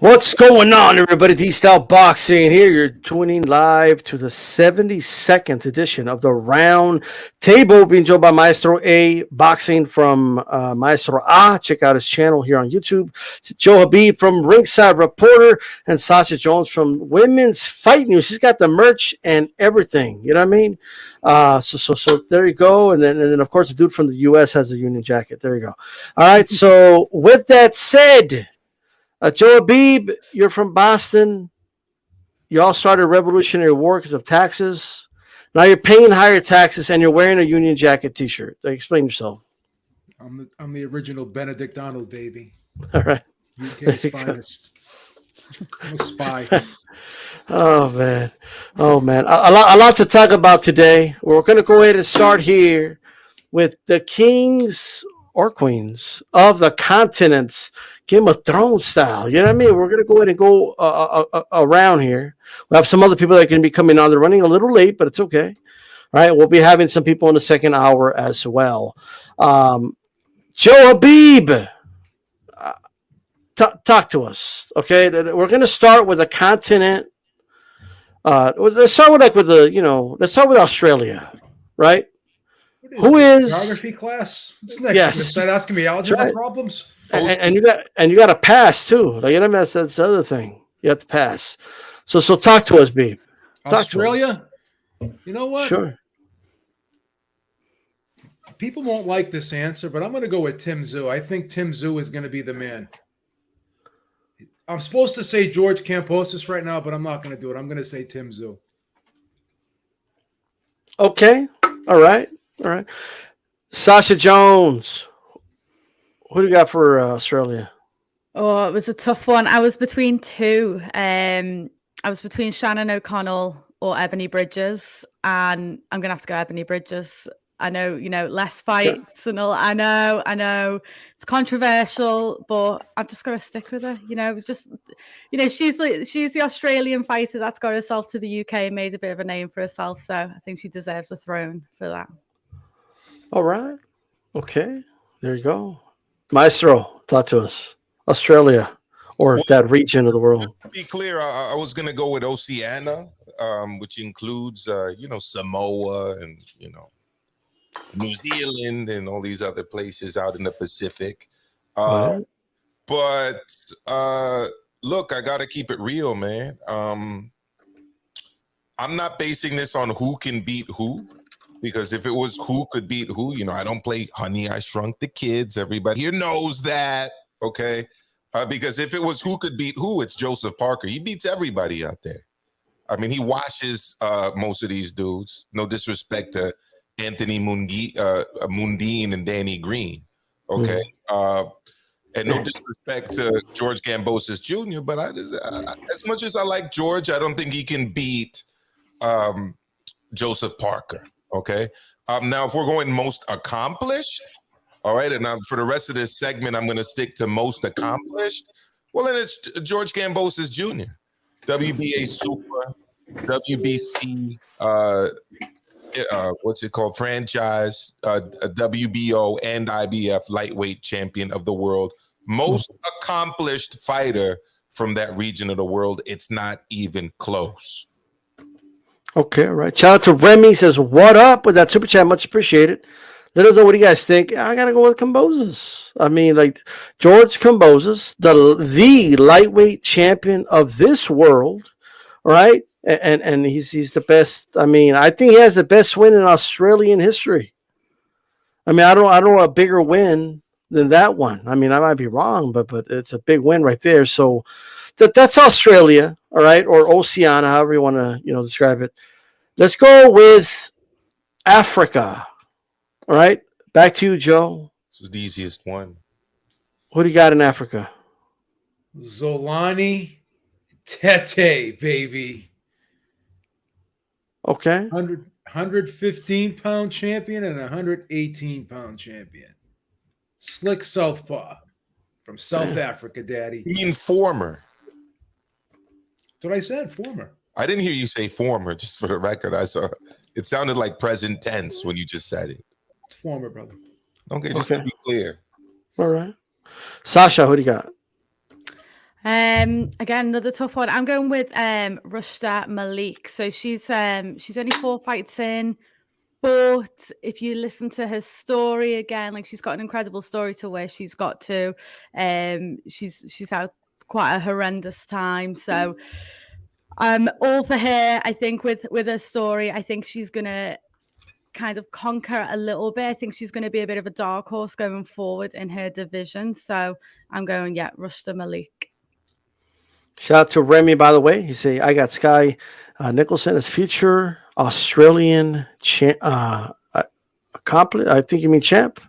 What's going on, everybody? D-Style Boxing here. You're tuning live to the 72nd edition of the Round Table, being joined by Maestro A Boxing from Maestro A. Check out his channel here on YouTube. Joe Habib from Ringside Reporter, and Sasha Jones from Women's Fight News. She's got the merch and everything. You know what I mean? So there you go. And then of course, the dude from the U.S. has a Union jacket. There you go. All right. So with that said, Joe Habib, you're from Boston. You all started a Revolutionary War because of taxes. Now you're paying higher taxes and you're wearing a Union Jacket T-shirt. Explain yourself. I'm the original Benedict Arnold, baby. All right. UK's finest. I'm a spy. Oh man. A lot to talk about today. We're going to go ahead and start here with the kings or queens of the continents. Game of Thrones style. You know what I mean? We're going to go ahead and go around here. We have some other people that are going to be coming on. They're running a little late, but it's okay. All right. We'll be having some people in the second hour as well. Joe Habib, talk to us. Okay. We're going to start with a continent. Let's start with Australia, right? Who is geography class? What's next? Yes. You start asking me algebra problems. And you got to pass too. Like, you know, that's the other thing. You have to pass. So talk to us, B. Australia. You know what? Sure. People won't like this answer, but I'm going to go with Tim Tszyu. I think Tim Tszyu is going to be the man. I'm supposed to say George Kambosos right now, but I'm not going to do it. I'm going to say Tim Tszyu. Okay. All right. Sasha Jones. Who do you got for Australia? Oh, it was a tough one. I was between two. I was between Shannon O'Connell or Ebony Bridges, and I'm gonna have to go Ebony Bridges. I know, less fights and all. I know, it's controversial, but I've just got to stick with her. She's the Australian fighter that's got herself to the UK and made a bit of a name for herself. So I think she deserves the throne for that. All right. Okay. There you go. Maestro, talk to us. Australia, or that region of the world. To be clear, I was going to go with Oceania, which includes, Samoa and, New Zealand and all these other places out in the Pacific. But look, I got to keep it real, man. I'm not basing this on who can beat who. Because if it was who could beat who, I don't play Honey, I Shrunk the Kids. Everybody here knows that, okay? Because if it was who could beat who, it's Joseph Parker. He beats everybody out there. I mean, he washes most of these dudes. No disrespect to Anthony Mundine and Danny Green, okay? And no disrespect to George Kambosos Jr., but as much as I like George, I don't think he can beat Joseph Parker. Okay. Now, if we're going most accomplished, all right, and for the rest of this segment, I'm going to stick to most accomplished. Well, then it's George Kambosos Jr., WBA Super, WBC, what's it called? Franchise, WBO and IBF lightweight champion of the world, most accomplished fighter from that region of the world. It's not even close. Okay, all right. Shout out to Remy, says, what up with that super chat? Much appreciated. Let us know what you guys think. I got to go with Kambosos. I mean, like, George Kambosos, the lightweight champion of this world, right? And he's the best. I mean, I think he has the best win in Australian history. I mean, I don't know a bigger win than that one. I mean, I might be wrong, but it's a big win right there. So that's Australia, all right, or Oceania, however you want to describe it. Let's go with Africa. All right, back to you, Joe. This was the easiest one. What do you got in Africa? Zolani Tete, baby. Okay. 115-pound champion and 118-pound champion. Slick southpaw from South Africa, daddy. You mean former? That's what I said, former. I didn't hear you say former, just for the record. I saw it sounded like present tense when you just said it. It's former, brother. Okay, just to be clear. All right. Sasha, who do you got? Again, another tough one. I'm going with Rushda Malik. So she's only 4 fights in, but if you listen to her story again, like she's got an incredible story to where she's got to. She's had quite a horrendous time. So all for her. I think with her story, I think she's gonna kind of conquer a little bit. I think she's going to be a bit of a dark horse going forward in her division. So I'm going, Rushda Malik. Shout out to Remy, by the way. He say I got Sky Nicholson as future Australian champ. Accomplished. I think you mean champ.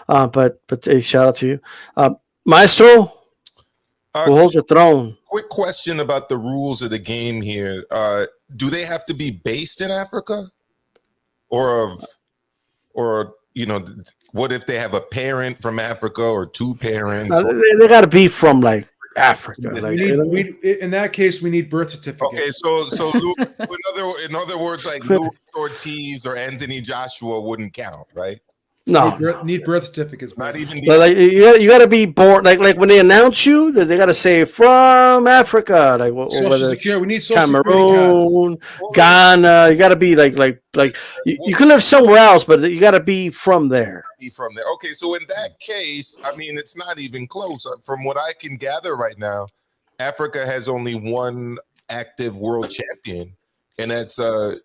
But hey, shout out to you, Maestro. Who holds the throne? Quick question about the rules of the game here. Do they have to be based in Africa? Or what if they have a parent from Africa or two parents? They got to be from like Africa. In that case, we need birth certificates. Okay, so in other words, like Luis Ortiz or Anthony Joshua wouldn't count, right? No, need birth certificates. Not even. Like you got to be born. Like when they announce you, they got to say from Africa. Like Social Security. We need Social Cameroon, Ghana. You got to be like you can live somewhere else, but you got to be from there. Okay, so in that case, I mean, it's not even close. From what I can gather right now, Africa has only one active world champion, and that's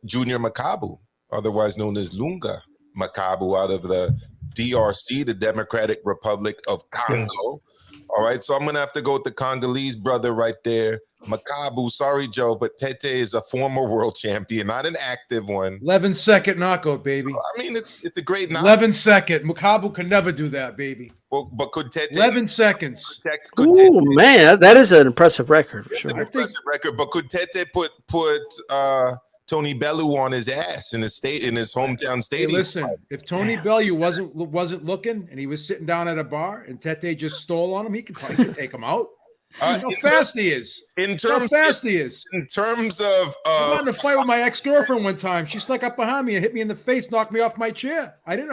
Junior Makabu, otherwise known as Lunga Makabu, out of the DRC, the Democratic Republic of Congo. All right, so I'm going to have to go with the Congolese brother right there. Makabu, sorry, Joe, but Tete is a former world champion, not an active one. 11-second knockout, baby. So, I mean, it's a great knockout. 11 second. Makabu could never do that, baby. But could Tete... 11 seconds. Oh, man, that is an impressive record. It's an impressive record, but could Tete put Tony Bellew on his ass in his hometown stadium? Hey, listen, if Tony Bellew wasn't looking and he was sitting down at a bar and Tete just stole on him, he could take him out. How fast he is. In terms of I got in a fight with my ex-girlfriend one time. She snuck up behind me and hit me in the face, knocked me off my chair. I don't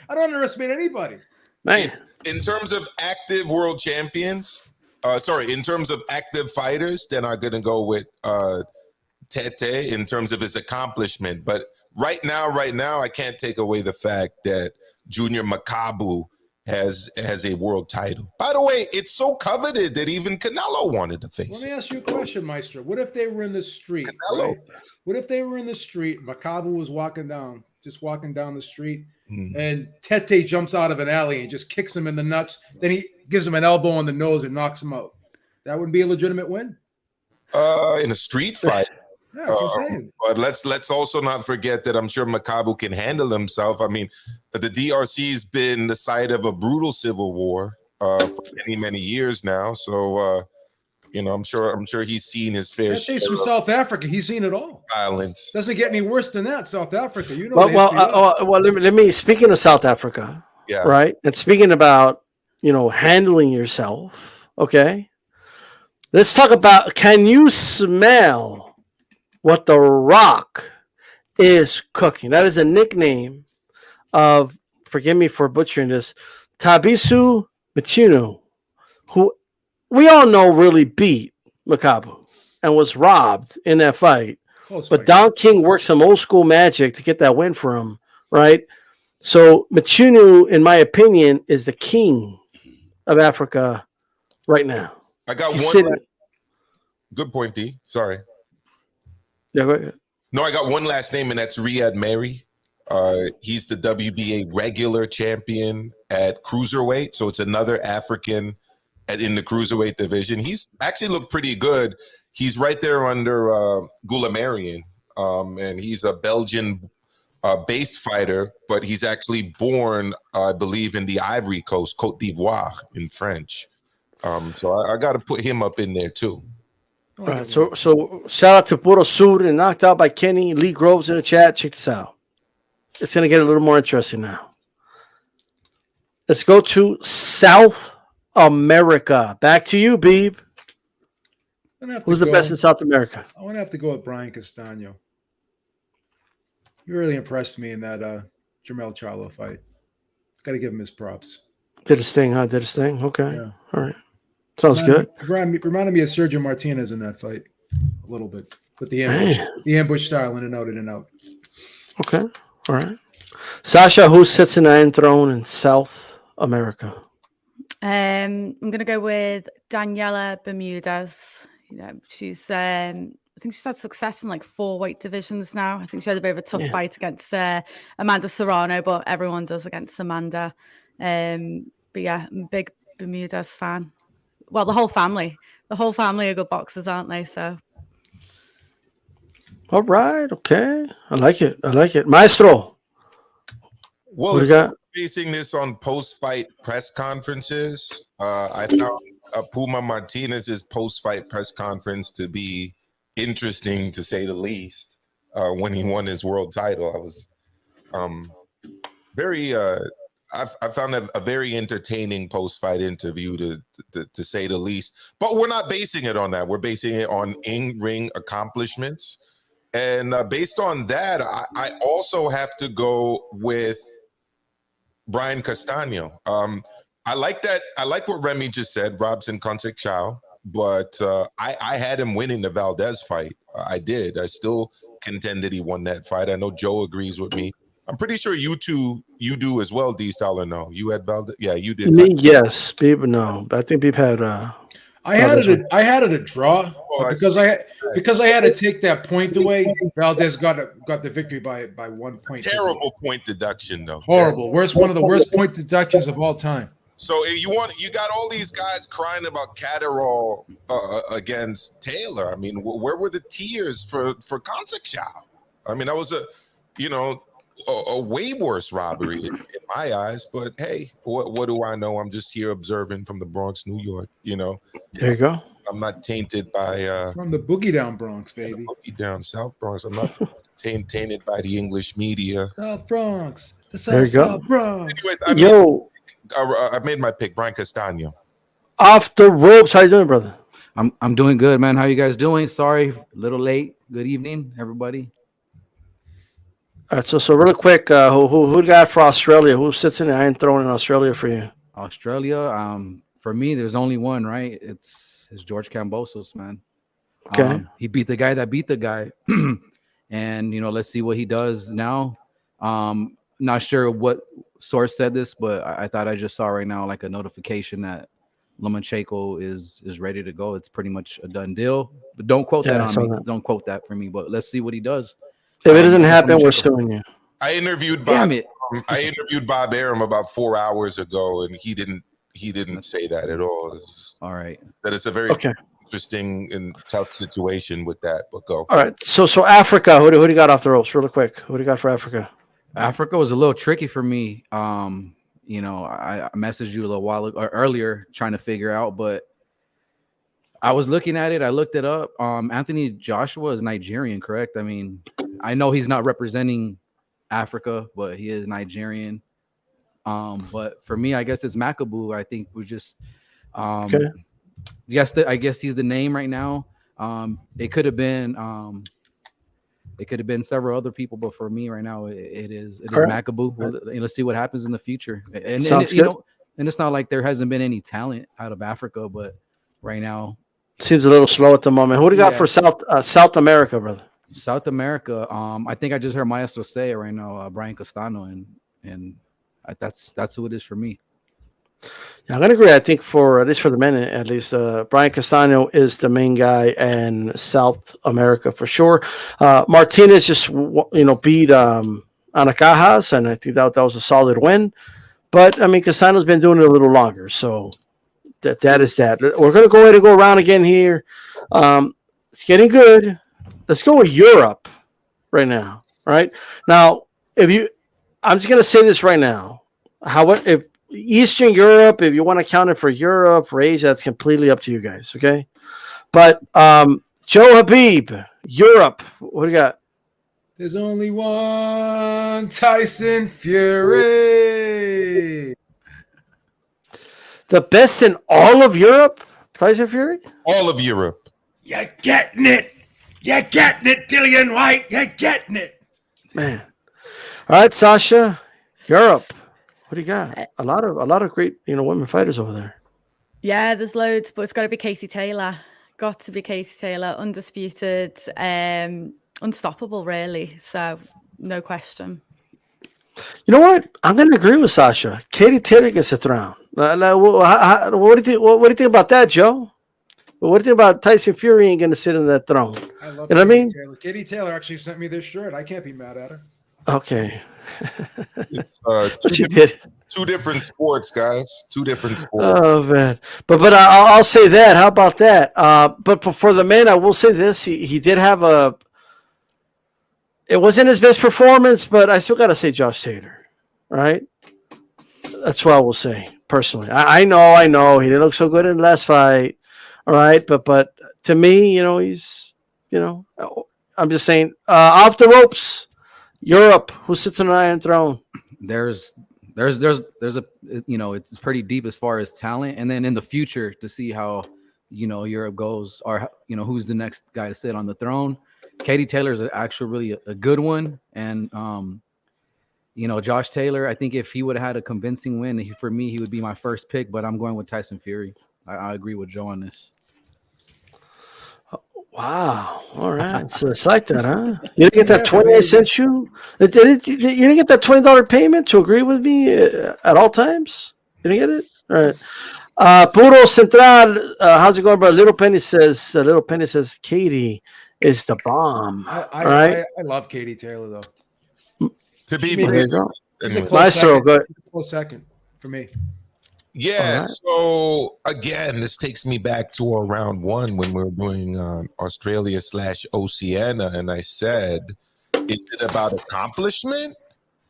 underestimate anybody. Man. In terms of active world champions, in terms of active fighters, then I'm gonna go with Tete in terms of his accomplishment. But right now, I can't take away the fact that Junior Makabu has a world title. By the way, it's so coveted that even Canelo wanted to face Let me ask you a question, Maestro. What if they were in the street? Right? What if they were in the street? Makabu was walking down the street, and Tete jumps out of an alley and just kicks him in the nuts. Then he gives him an elbow on the nose and knocks him out. That would be a legitimate win? In a street fight. Yeah, that's what I'm saying. But let's also not forget that I'm sure Makabu can handle himself. I mean, the DRC has been the site of a brutal civil war for many years now. So I'm sure he's seen his fair share from South Africa. He's seen it all. Violence doesn't get any worse than that. South Africa, let me. Speaking of South Africa, right, and speaking about handling yourself. Okay, let's talk about. Can you smell what The Rock is cooking? That is a nickname of, forgive me for butchering this, Tabisu Mchunu, who we all know really beat Makabu and was robbed in that fight. But Don King worked some old school magic to get that win for him, right? So Mchunu, in my opinion, is the king of Africa right now. I got one. Good point, D. Sorry. Yeah, go ahead. No, I got one last name, and that's Riyad Mary. He's the WBA regular champion at cruiserweight, so it's another African in the cruiserweight division. He's actually looked pretty good. He's right there under Goulamarian, and he's a Belgian-based fighter, but he's actually born, I believe, in the Ivory Coast, Côte d'Ivoire in French. So I got to put him up in there too. All right, so shout out to Puro Sur and knocked out by Kenny Lee Groves in the chat. Check this out. It's going to get a little more interesting now. Let's go to South America. Back to you, Beeb. Who's the best in South America? I'm going to have to go with Brian Castano. He really impressed me in that Jermall Charlo fight. Got to give him his props. Did his thing, huh? Did his thing? Okay. Yeah. All right. Sounds good. Reminded me of Sergio Martinez in that fight a little bit, with the ambush style, in and out, in and out. Okay, all right. Sasha, who sits in the Iron Throne in South America? I'm gonna go with Daniela Bermudez. You know, she's I think she's had success in like 4 weight divisions now. I think she had a bit of a tough fight against Amanda Serrano, but everyone does against Amanda. But yeah, I'm a big Bermudez fan. Well, the whole family are good boxers, aren't they? So. All right, okay. I like it. Maestro. Well, if you're basing this on post-fight press conferences, I found Puma Martinez's post-fight press conference to be interesting, to say the least. When he won his world title, I was very. I found a very entertaining post-fight interview, to say the least. But we're not basing it on that. We're basing it on in-ring accomplishments. And based on that, I also have to go with Brian Castano. I like that. I like what Remy just said, Robson Concept Chow, but I had him winning the Valdez fight. I did. I still contend that he won that fight. I know Joe agrees with me. I'm pretty sure you do as well, D-Style, or no? You had Valdez? Yeah, you did. Me, yes. Beeb, no. But I think Beeb had I had it a draw because I had to take that point away. Valdez got the victory by 1 point. Terrible point deduction, though. Horrible. One of the worst point deductions of all time. So if you got all these guys crying about Catterall against Taylor. I mean, where were the tears for Concept Chow? I mean, that was a way worse robbery in my eyes. But hey, what do I know? I'm just here observing from the Bronx, New York. There you go. I'm not tainted by from the boogie down Bronx, baby. Boogie down South Bronx. I'm not tainted by the English media. South Bronx. There you go. South Bronx. Anyways, I made my pick, Brian Castano. Off the ropes. How you doing, brother? I'm doing good, man. How you guys doing? Sorry, a little late. Good evening, everybody. All right, so really quick, who got for Australia? Who sits in the Iron Throne in Australia for you? Australia, for me, there's only one, right? It's George Kambosos, man. Okay. He beat the guy that beat the guy. And, let's see what he does now. Not sure what source said this, but I thought I just saw right now like a notification that Lomacheko is ready to go. It's pretty much a done deal. But don't quote that on me. Don't quote that for me, but let's see what he does. If it doesn't happen, we're suing you. I interviewed Bob Arum about 4 hours ago, and he didn't say that at all. All right. That it's a very interesting and tough situation with that. But go. All right. So Africa, who do you got off the ropes? Really quick. Who do you got for Africa? Africa was a little tricky for me. I messaged you a little while earlier trying to figure out, but I was looking at it. I looked it up. Anthony Joshua is Nigerian, correct? I mean, I know he's not representing Africa, but he is Nigerian. But for me, I guess it's Makabu. I think we're just yes, I guess he's the name right now. It could have been several other people, but for me right now, it is Makabu. Let's see what happens in the future. And it's not like there hasn't been any talent out of Africa, but right now seems a little slow at the moment. Who do you got for South America, brother? South America. I think I just heard Maestro say it right now, Brian Castano, and that's who it is for me. Yeah, I'm gonna agree. I think for at least for the men, at least Brian Castano is the main guy in South America for sure. Martinez just beat Anacajas, and I think that was a solid win. But I mean, Castano's been doing it a little longer, so that is that. We're gonna go ahead and go around again here. It's getting good. Let's go with Europe right now. Right now, I'm just gonna say this right now. If Eastern Europe, if you want to count it for Europe, for Asia, that's completely up to you guys. Okay, but Joe Habib, Europe. What do you got? There's only one Tyson Fury. The best in all of Europe, Tyson Fury. All of Europe. You're getting it. You're getting it, Dillian White. You're getting it, man. All right, Sasha, Europe. What do you got? A lot of great, women fighters over there. Yeah, there's loads, but it's got to be Katie Taylor. Got to be Katie Taylor, undisputed, unstoppable, really. So no question. You know what? I'm going to agree with Sasha. Katie Taylor gets a throne. What do you think? What do you think about that, Joe? What do you think about Tyson Fury ain't going to sit in that throne? I love you know what I mean? Taylor. Katie Taylor actually sent me this shirt. I can't be mad at her. Okay. It's two different sports, guys. Two different sports. Oh man, but I'll say that. How about that? But for the men, I will say this: he did have a. It wasn't his best performance, but I still got to say Josh Taylor, right? That's what I will say personally. I know he didn't look so good in the last fight, all right. But to me, he's, I'm just saying, off the ropes, Europe. Who sits on an Iron Throne? There's a, it's pretty deep as far as talent, and then in the future to see how Europe goes, or who's the next guy to sit on the throne. Katie Taylor is actually really a good one, and Josh Taylor, I think if he would have had a convincing win, for me he would be my first pick, but I'm going with Tyson Fury. I agree with Joe on this. Wow. All right. So it's like that, huh? You didn't get that 20 I sent you? You didn't get that $20 payment to agree with me at all times? You didn't get it? All right. Puro Central, how's it going, bro? Little Penny says, Katie is the bomb. I love Katie Taylor, though. To be Maestro, good. Close second for me. Yeah, right. So again, this takes me back to our round one when we were doing Australia/Oceania, and I said, is it about accomplishment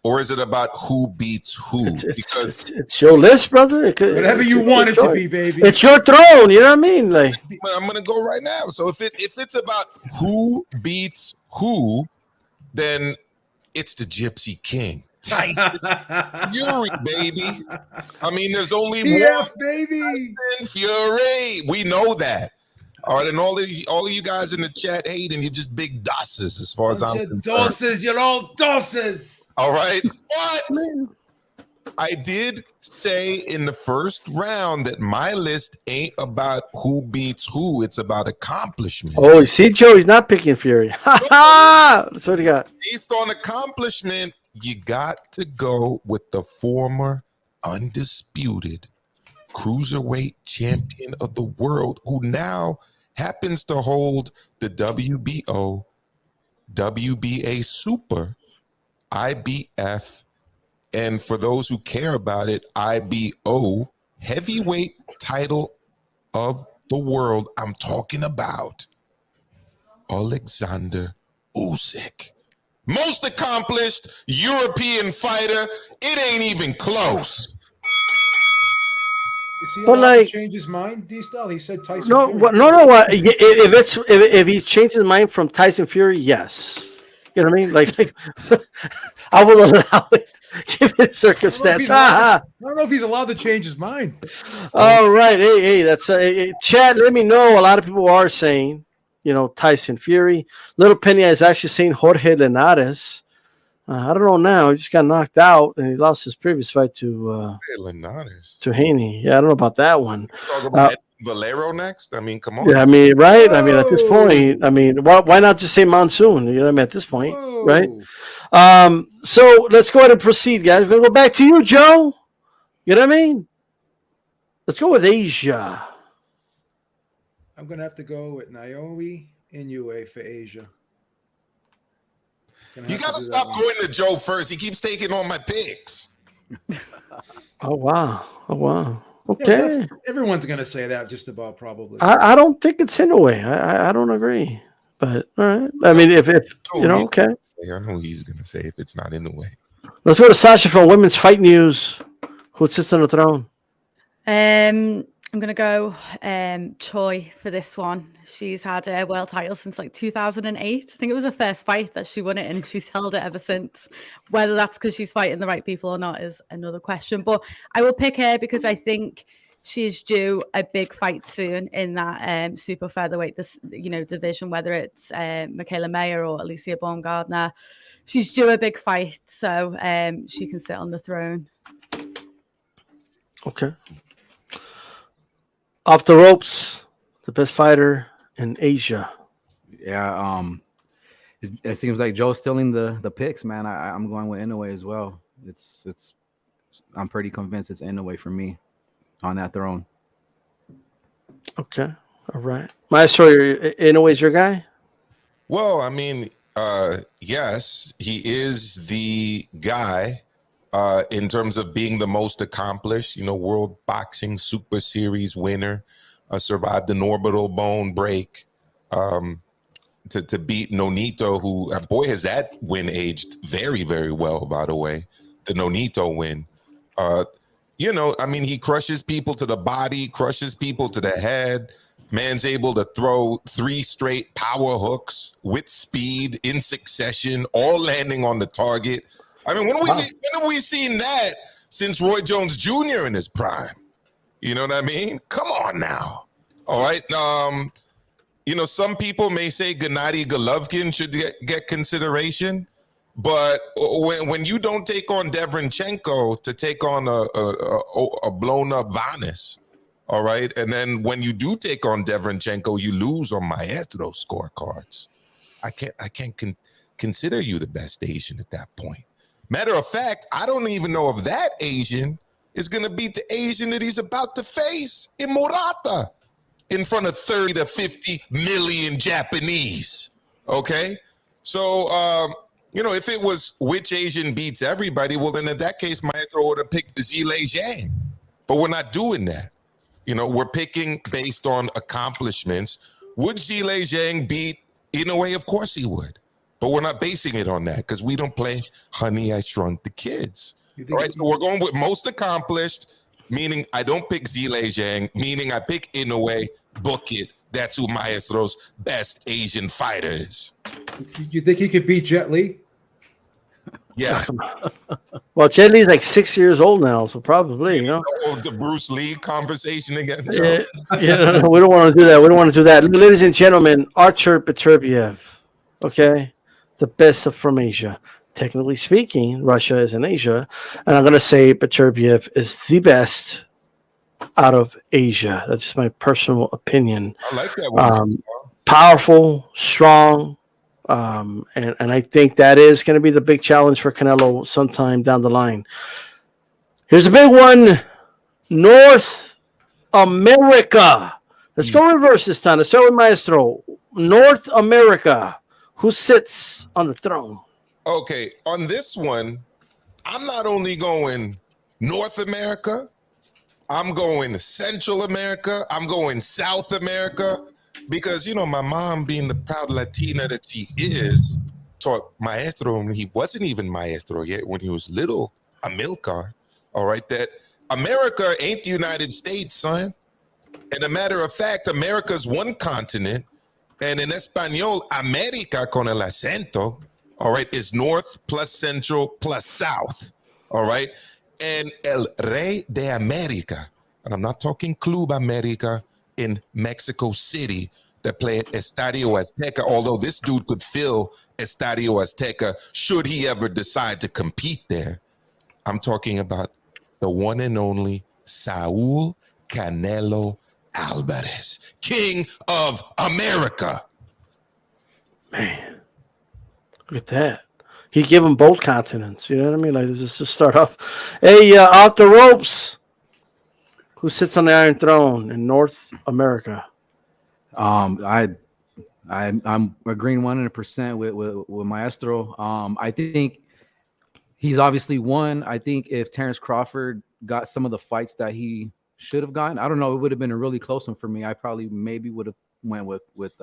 or is it about who beats who? It's your list, brother. Whatever you want it to be, baby. It's your throne. You know what I mean? Like, I'm gonna go right now. So if it's about who beats who, then it's the Gypsy King. Tyson Fury, baby. I mean, there's only one baby. Tyson Fury. We know that. All right, and all of you guys in the chat hating, you're just big dosses as far as I'm concerned. Dosses, you're all dosses. All right, but I did say in the first round that my list ain't about who beats who. It's about accomplishment. Oh, you see, Joe, he's not picking Fury. Ha ha! That's what he got. Based on accomplishment, you got to go with the former undisputed cruiserweight champion of the world, who now happens to hold the WBO, WBA Super, IBF, and for those who care about it, IBO heavyweight title of the world. I'm talking about Alexander Usyk. Most accomplished European fighter. It ain't even close. Is he allowed to change his mind, D-Style? He said Tyson Fury. No. If he changed his mind from Tyson Fury, yes. You know what I mean? Like I will allow it, given circumstance. I don't know if he's allowed to change his mind. All right. Hey, that's Chad. Let me know. A lot of people are saying, Tyson Fury. Little Penny is actually saying Jorge Linares. I don't know now. He just got knocked out, and he lost his previous fight to Linares. To Haney. Yeah, I don't know about that one. Talk about Valero next. I mean, come on. Yeah, I mean, right? Whoa. I mean, at this point, why not just say Monsoon? You know what I mean? At this point, whoa. Right? So let's go ahead and proceed, guys. We're gonna go back to you, Joe. You know what I mean? Let's go with Asia. I'm gonna have to go with Naomi Inoue for Asia. You gotta stop going to Joe first. He keeps taking all my picks. Oh wow. Okay. Yeah, everyone's gonna say that just about probably. I don't think it's Inoue. I don't agree. But all right. I mean, if okay. I know he's gonna say if it's not Inoue. Let's go to Sasha from Women's Fight News. Who sits on the throne? I'm going to go Choi for this one. She's had a world title since 2008. I think it was her first fight that she won it, and she's held it ever since. Whether that's because she's fighting the right people or not is another question. But I will pick her because I think she's due a big fight soon in that super featherweight division, whether it's Michaela Mayer or Alicia Baumgardner. She's due a big fight, so she can sit on the throne. Okay. Off the ropes, the best fighter in Asia. Yeah, it seems like Joe's stealing the picks, man. I'm going with Inoue as well. I'm pretty convinced it's Inoue for me on that throne. Okay, all right. Maestro, Inoue's your guy? Well, I mean, yes, he is the guy in terms of being the most accomplished, World Boxing Super Series winner, survived an orbital bone break to beat Nonito, who, boy, has that win aged very, very well, by the way, the Nonito win. I mean, he crushes people to the body, crushes people to the head. Man's able to throw 3 straight power hooks with speed in succession, all landing on the target. I mean, when have we seen that since Roy Jones Jr. in his prime? You know what I mean? Come on now. All right. Some people may say Gennady Golovkin should get consideration, but when you don't take on Derevyanchenko to take on a blown up Vanis, all right, and then when you do take on Derevyanchenko, you lose on Maestro scorecards. I can't consider you the best Asian at that point. Matter of fact, I don't even know if that Asian is going to beat the Asian that he's about to face in Murata in front of 30 to 50 million Japanese. Okay, so if it was which Asian beats everybody, well, then in that case, Maestro would have picked Zhilei Zhang. But we're not doing that. We're picking based on accomplishments. Would Zhilei Zhang beat Inoue? Of course he would. But we're not basing it on that because we don't play Honey, I Shrunk the Kids. All right, so we're going with most accomplished, meaning I don't pick Zhilei Zhang, meaning I pick Inoue, book it. That's who Maestro's best Asian fighter is. You think he could beat Jet Li? Yes. Well, Jet Li's like 6 years old now, so probably, The Bruce Lee conversation again. We don't want to do that. We don't want to do that. Ladies and gentlemen, Artur Beterbiev, okay? The best from Asia. Technically speaking, Russia is in Asia, and I'm going to say Beterbiev is the best out of Asia. That's just my personal opinion. I like that one. Powerful, strong, and I think that is going to be the big challenge for Canelo sometime down the line. Here's a big one. North America. Let's go reverse this time. Let's start with Maestro. North America. Who sits on the throne? Okay, on this one, I'm not only going North America, I'm going Central America, I'm going South America, because, my mom, being the proud Latina that she is, taught Maestro when he wasn't even Maestro yet, when he was little Amilcar, all right, that America ain't the United States, son. And a matter of fact, America's one continent, and in Espanol, América con el acento, all right, is North plus Central plus South, all right? And El Rey de América, and I'm not talking Club América in Mexico City that play at Estadio Azteca, although this dude could fill Estadio Azteca should he ever decide to compete there. I'm talking about the one and only Saul Canelo Alvarez, King of America. Man, look at that. He gave them both continents. You know what I mean? Like, this is to start off. Hey, off the ropes. Who sits on the Iron Throne in North America? I'm agreeing 100% with Maestro. I think he's obviously won. I think if Terrence Crawford got some of the fights that he should have gotten, I don't know, it would have been a really close one for me. I probably maybe would have went with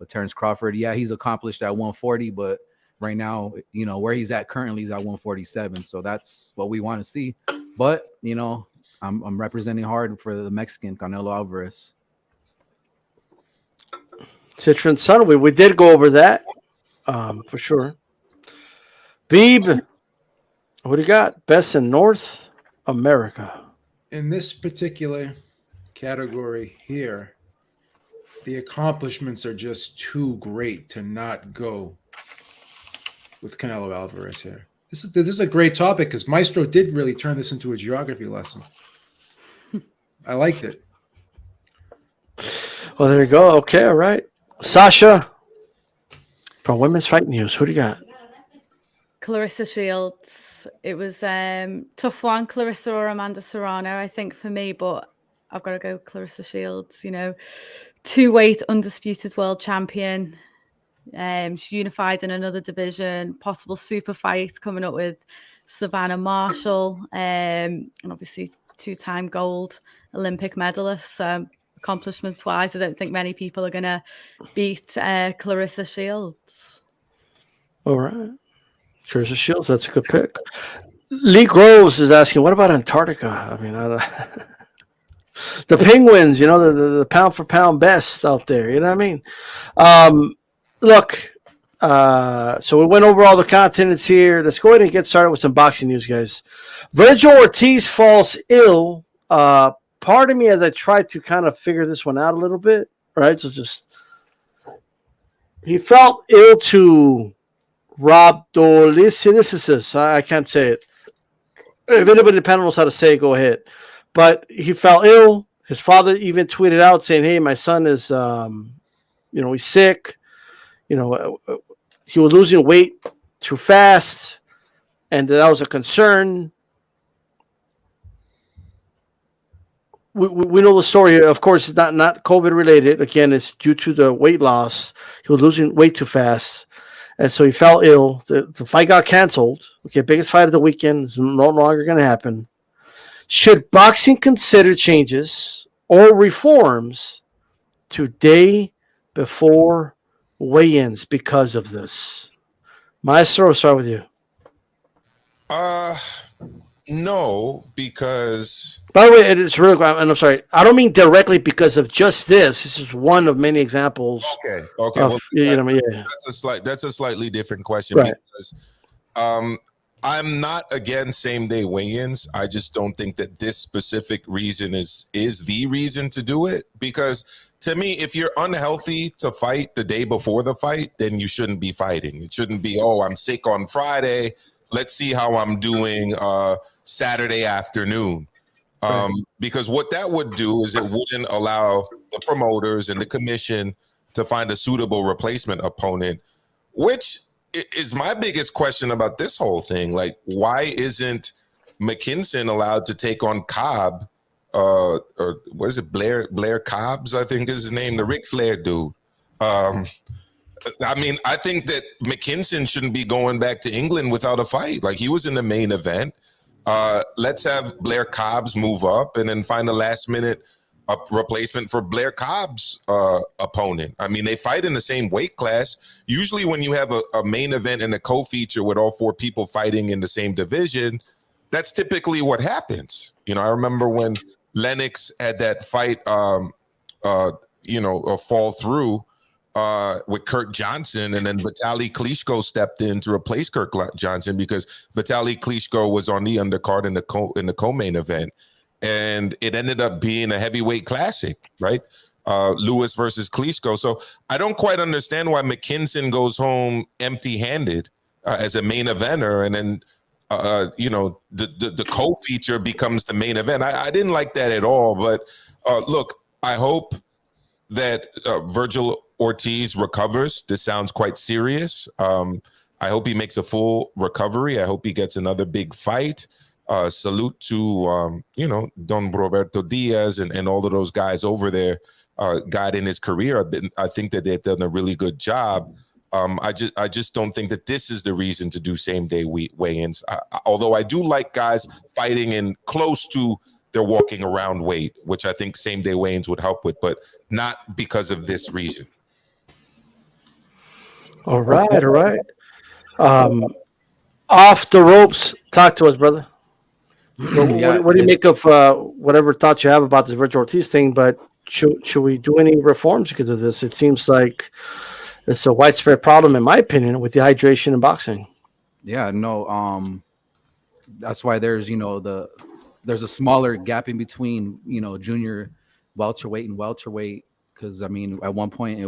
Terrence Crawford. Yeah, he's accomplished at 140, but right now, where he's at currently is at 147. So that's what we want to see. But, I'm representing hard for the Mexican Canelo Alvarez. Citron Sun, we did go over that for sure. Beeb, what do you got? Best in North America. In this particular category here, the accomplishments are just too great to not go with Canelo Alvarez here. This is a great topic because Maestro did really turn this into a geography lesson. I liked it. Well, there you go. Okay, all right. Sasha, from Women's Fight News, who do you got? Clarissa Shields. It was tough one, Clarissa or Amanda Serrano, I think, for me, but I've got to go Clarissa Shields. You know, 2-weight undisputed world champion. She's unified in another division. Possible super fight coming up with Savannah Marshall, and obviously 2-time gold Olympic medalist. So accomplishments wise, I don't think many people are going to beat Clarissa Shields. All right. Clarissa Shields, that's a good pick. Lee Groves is asking, what about Antarctica? I mean, the Penguins, you know, the pound for pound best out there. You know what I mean? Look, so we went over all the continents here. Let's go ahead and get started with some boxing news, guys. Vergil Ortiz falls ill. Part of me, as I tried to kind of figure this one out a little bit, right? So he felt ill to Rhabdomylosis. I can't say it. If anybody in the panel knows how to say it, go ahead. But he fell ill. His father even tweeted out saying, "Hey, my son is, he's sick. You know, he was losing weight too fast, and that was a concern." We know the story. Of course, it's not COVID related. Again, it's due to the weight loss. He was losing weight too fast. And so he fell ill. The fight got canceled. Okay, biggest fight of the weekend is no longer going to happen. Should boxing consider changes or reforms to day before weigh-ins because of this? Maestro, I'll start with you. No, because... By the way, it's really, and I'm sorry, I don't mean directly because of just this. This is one of many examples. Okay. Of, well, that's a slightly different question, right? Because I'm not against same-day weigh-ins. I just don't think that this specific reason is the reason to do it. Because to me, if you're unhealthy to fight the day before the fight, then you shouldn't be fighting. It shouldn't be, oh, I'm sick on Friday. Let's see how I'm doing Saturday afternoon. Because what that would do is it wouldn't allow the promoters and the commission to find a suitable replacement opponent, which is my biggest question about this whole thing. Like, why isn't McKinson allowed to take on Cobb, or what is it, Blair Cobbs, I think is his name, the Ric Flair dude? I mean, I think that McKinson shouldn't be going back to England without a fight. Like, he was in the main event. Let's have Blair Cobbs move up and then find a last-minute replacement for Blair Cobb's opponent. I mean, they fight in the same weight class. Usually when you have a main event and a co-feature with all 4 people fighting in the same division, that's typically what happens. You know, I remember when Lennox had that fight, fall through with Kurt Johnson, and then Vitaly Klitschko stepped in to replace Kurt Johnson because Vitaly Klitschko was on the undercard in the co-main event, and it ended up being a heavyweight classic, right? Lewis versus Klitschko. So I don't quite understand why McKinson goes home empty-handed as a main eventer, and then the co-feature becomes the main event. I didn't like that at all. But look, I hope that Vergil Ortiz recovers. This sounds quite serious. I hope he makes a full recovery. I hope he gets another big fight. Salute to Don Roberto Diaz and all of those guys over there guiding his career. I think that they've done a really good job. I just don't think that this is the reason to do same day weigh-ins. Although I do like guys fighting in close to their walking around weight, which I think same day weigh-ins would help with, but not because of this reason. All right. Off the ropes. Talk to us, brother. What do you make of whatever thoughts you have about this Vergil Ortiz thing? But should we do any reforms because of this? It seems like it's a widespread problem, in my opinion, with dehydration in boxing. Yeah, no. That's why there's there's a smaller gap in between junior welterweight and welterweight, because I mean at one point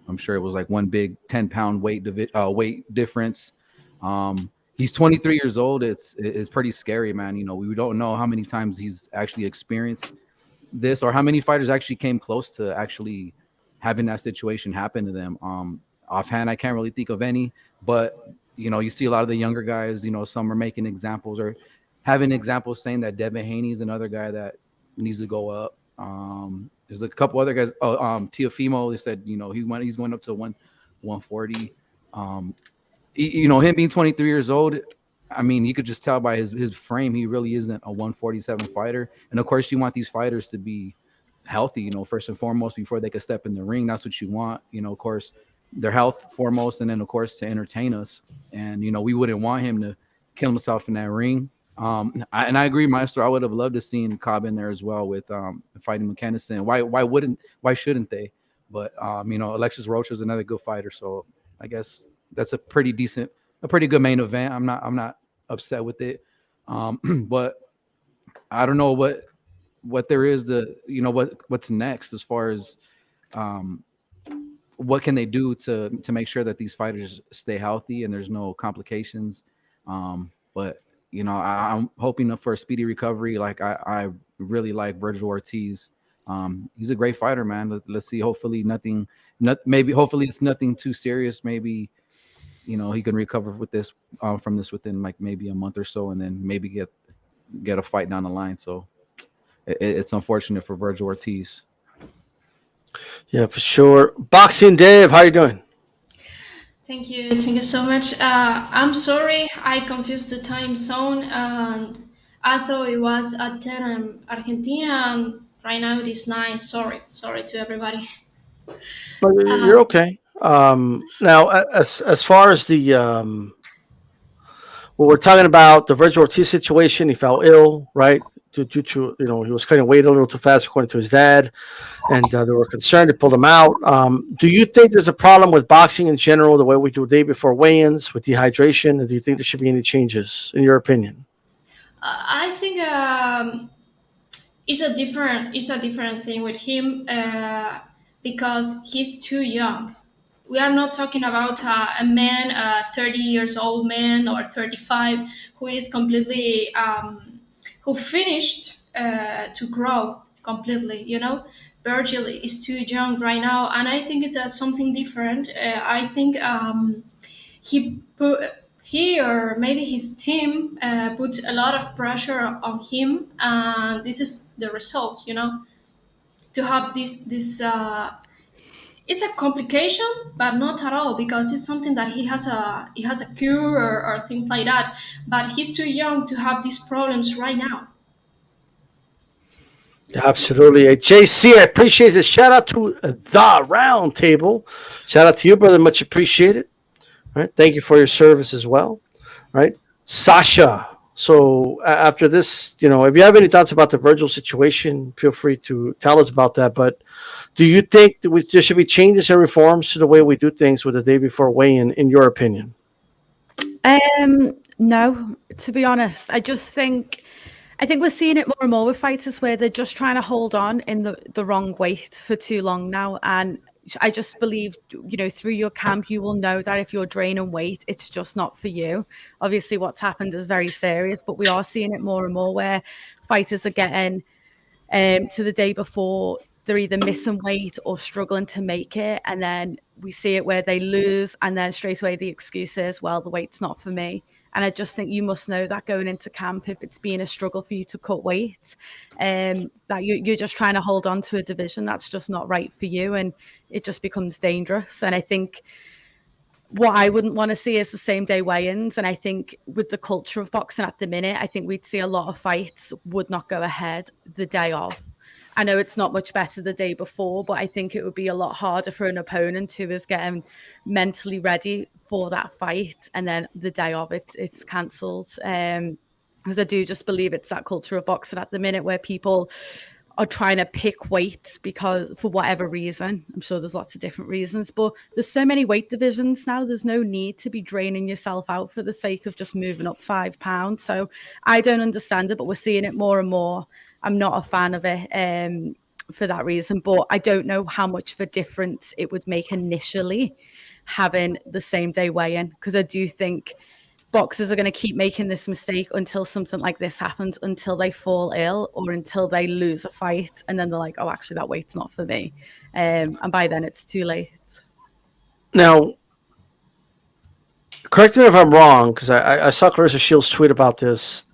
I'm sure it was like one big 10-pound weight difference. He's 23 years old. It's pretty scary, man. We don't know how many times he's actually experienced this, or how many fighters actually came close to actually having that situation happen to them. Offhand, I can't really think of any, but you see a lot of the younger guys, some are making examples or having examples saying that Devin Haney is another guy that needs to go up. There's a couple other guys. Teofimo, they said, he's going up to 140. Him being 23 years old, I mean, you could just tell by his frame, he really isn't a 147 fighter. And of course, you want these fighters to be healthy, first and foremost, before they could step in the ring. That's what you want, of course, their health foremost, and then of course to entertain us. And we wouldn't want him to kill himself in that ring. And I agree, Maestro. I would have loved to seen Cobb in there as well with fighting McKennison. Why shouldn't they? But Alexis Rocha is another good fighter, so I guess that's a pretty good main event. I'm not upset with it. But I don't know what there is what's next as far as what can they do to make sure that these fighters stay healthy and there's no complications. But I'm hoping for a speedy recovery. Like I really like Vergil Ortiz. He's a great fighter, man. Let's see. Hopefully hopefully it's nothing too serious. Maybe he can recover from this within like maybe a month or so, and then maybe get a fight down the line. So it's unfortunate for Vergil Ortiz. Yeah, for sure. Boxing Dave, how you doing? Thank you so much. I'm sorry, I confused the time zone, and I thought it was at 10 Argentina, and right now it is 9. Sorry to everybody. You're okay. Now, as far as the we're talking about the Vergil Ortiz situation, he fell ill, right? Due to he was cutting weight a little too fast, according to his dad, and they were concerned. They pulled him out. Do you think there's a problem with boxing in general, the way we do the day before weigh-ins with dehydration? And do you think there should be any changes, in your opinion? I think it's a different thing with him because he's too young. We are not talking about a man, a 30 years old man or 35, who is completely who finished to grow completely. Vergil is too young right now, and I think it's something different. I think he or maybe his team put a lot of pressure on him, and this is the result. To have this it's a complication, but not at all, because it's something that he has a cure or things like that. But he's too young to have these problems right now. Absolutely. JC, I appreciate this. Shout out to the round table. Shout out to you, brother. Much appreciated. All right. Thank you for your service as well. All right. Sasha. So after this, if you have any thoughts about the Vergil situation, feel free to tell us about that. But do you think that there should be changes and reforms to the way we do things with the day before weigh-in, in your opinion? No, to be honest. I think we're seeing it more and more with fighters where they're just trying to hold on in the wrong weight for too long now. And I just believe, through your camp, you will know that if you're draining weight, it's just not for you. Obviously, what's happened is very serious, but we are seeing it more and more where fighters are getting to the day before, they're either missing weight or struggling to make it. And then we see it where they lose, and then straight away the excuse is, well, the weight's not for me. And I just think you must know that going into camp, if it's been a struggle for you to cut weight, that you're just trying to hold on to a division that's just not right for you, and it just becomes dangerous. And I think what I wouldn't want to see is the same day weigh-ins. And I think with the culture of boxing at the minute, I think we'd see a lot of fights would not go ahead the day of. I know it's not much better the day before, but I think it would be a lot harder for an opponent who is getting mentally ready for that fight, and then the day of it's cancelled. Because I do just believe it's that culture of boxing at the minute where people are trying to pick weights because for whatever reason. I'm sure there's lots of different reasons, but there's so many weight divisions now. There's no need to be draining yourself out for the sake of just moving up 5 pounds. So I don't understand it, but we're seeing it more and more. I'm not a fan of it for that reason, but I don't know how much of a difference it would make initially having the same day weigh-in, because I do think boxers are going to keep making this mistake until something like this happens, until they fall ill or until they lose a fight, and then they're like, oh, actually that weight's not for me, and by then it's too late. Now, correct me if I'm wrong, because I saw Clarissa Shields tweet about this.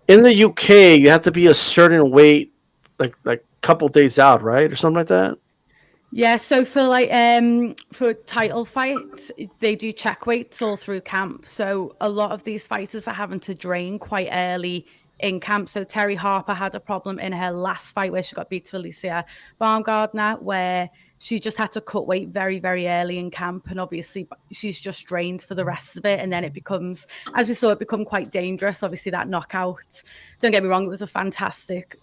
In the UK, you have to be a certain weight, like a couple days out, right, or something like that. Yeah, so for title fights, they do check weights all through camp. So a lot of these fighters are having to drain quite early in camp. So Terry Harper had a problem in her last fight where she got beat to Alicia Baumgardner, where she just had to cut weight very, very early in camp. And obviously she's just drained for the rest of it. And then it becomes, as we saw, it become quite dangerous. Obviously that knockout, don't get me wrong, it was a fantastic,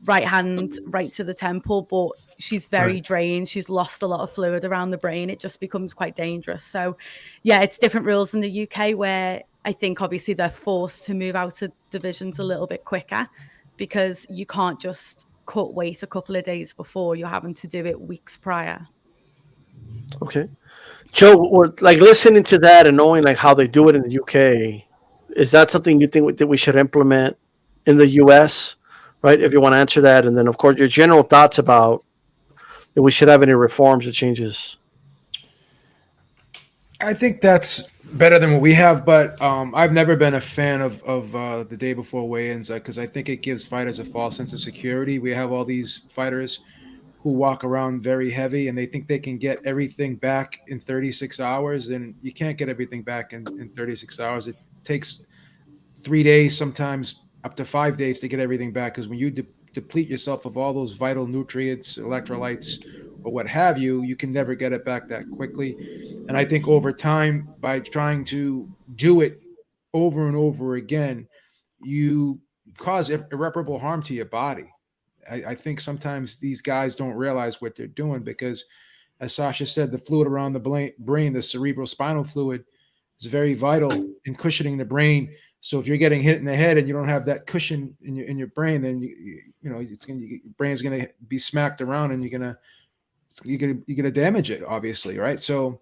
right hand, right to the temple, but she's very drained. She's lost a lot of fluid around the brain. It just becomes quite dangerous. So yeah, it's different rules in the UK where I think obviously they're forced to move out of divisions a little bit quicker because you can't just cut weight a couple of days before. You're having to do it weeks prior. Okay. Joe, like listening to that and knowing like how they do it in the UK, is that something you think that we should implement in the US? Right? If you want to answer that. And then of course your general thoughts about if we should have any reforms or changes. I think that's better than what we have, but I've never been a fan of the day before weigh-ins because I think it gives fighters a false sense of security. We have all these fighters who walk around very heavy and they think they can get everything back in 36 hours, and you can't get everything back in 36 hours. It takes 3 days, sometimes up to 5 days to get everything back, because when you deplete yourself of all those vital nutrients, electrolytes, or what have you, you can never get it back that quickly. And I think over time, by trying to do it over and over again, you cause irreparable harm to your body. I think sometimes these guys don't realize what they're doing because, as Sasha said, the fluid around the brain, the cerebral spinal fluid, is very vital in cushioning the brain. So if you're getting hit in the head and you don't have that cushion in your brain, then your brain's going to be smacked around and you're gonna damage it, obviously, right? So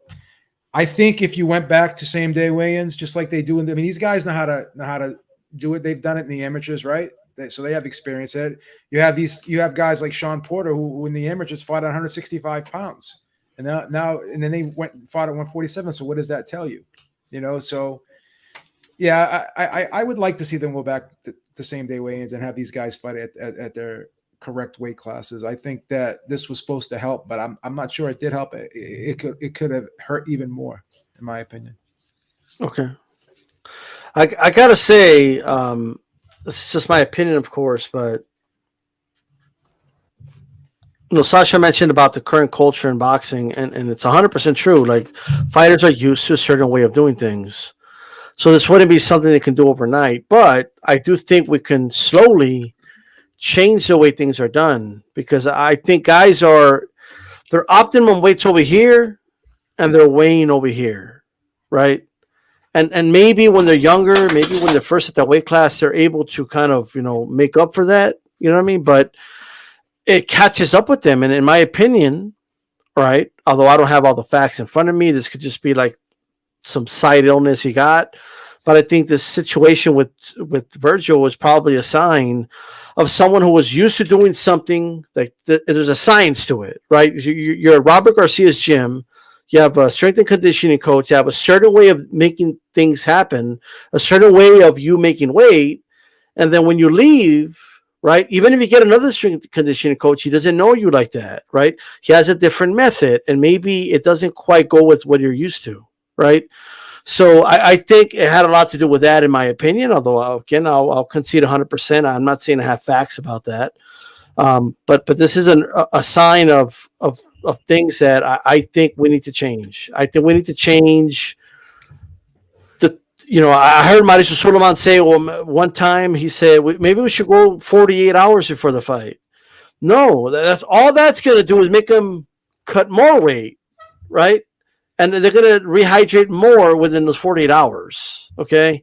I think if you went back to same day weigh-ins, just like they do these guys know how to do it. They've done it in the amateurs, right? So they have experience at it. You have guys like Sean Porter who in the amateurs fought at 165 pounds, and then they went and fought at 147. So what does that tell you? So yeah, I would like to see them go back to same day weigh-ins and have these guys fight at their correct weight classes. I think that this was supposed to help, but I'm not sure it did help. It could have hurt even more, in my opinion. Okay. I gotta say, this is just my opinion, of course, but Sasha mentioned about the current culture in boxing, and it's 100% true. Like, fighters are used to a certain way of doing things. So this wouldn't be something they can do overnight, but I do think we can slowly change the way things are done, because I think guys their optimum weight's over here and they're weighing over here, right? And maybe when they're younger, maybe when they're first at that weight class, they're able to kind of, make up for that, you know what I mean? But it catches up with them. And in my opinion, right, although I don't have all the facts in front of me, this could just be like some side illness he got. But I think this situation with Vergil was probably a sign of someone who was used to doing something like there's a science to it, right? You're at Robert Garcia's gym. You have a strength and conditioning coach. You have a certain way of making things happen, a certain way of you making weight. And then when you leave, right, even if you get another strength and conditioning coach, he doesn't know you like that, right? He has a different method, and maybe it doesn't quite go with what you're used to, right? So I think it had a lot to do with that, in my opinion, although, again, I'll concede 100%. I'm not saying I have facts about that. But this is a sign of things that I think we need to change. I think we need to change I heard Mauricio Suleiman say, well, one time he said, maybe we should go 48 hours before the fight. No, that's going to do is make them cut more weight, right? And they're going to rehydrate more within those 48 hours, okay?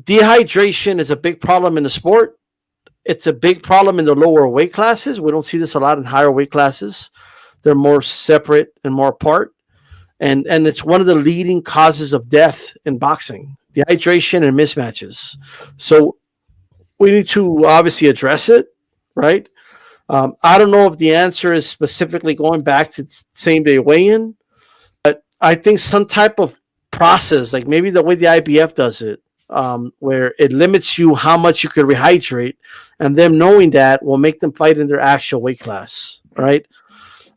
Dehydration is a big problem in the sport. It's a big problem in the lower weight classes. We don't see this a lot in higher weight classes. They're more separate and more apart. and it's one of the leading causes of death in boxing: dehydration and mismatches. So we need to obviously address it, right? I don't know if the answer is specifically going back to same day weigh-in, but I think some type of process, like maybe the way the IBF does it, where it limits you how much you could rehydrate, and them knowing that will make them fight in their actual weight class, right?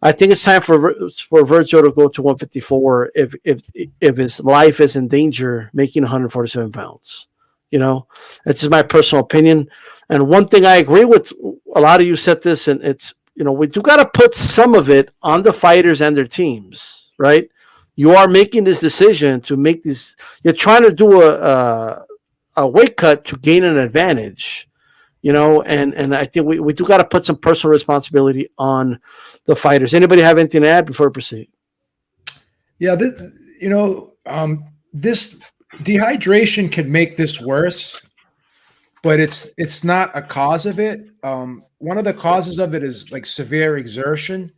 I think it's time for Vergil to go to 154 if his life is in danger, making 147 pounds. You know, it's just my personal opinion. And one thing I agree with, a lot of you said this, and it's, you know, we do got to put some of it on the fighters and their teams, right? You are making this decision to make this, you're trying to do a weight cut to gain an advantage, you know, and I think we do got to put some personal responsibility on the fighters. Anybody have anything to add before I proceed? Yeah, this dehydration can make this worse, but it's not a cause of it. One of the causes of it is like severe exertion,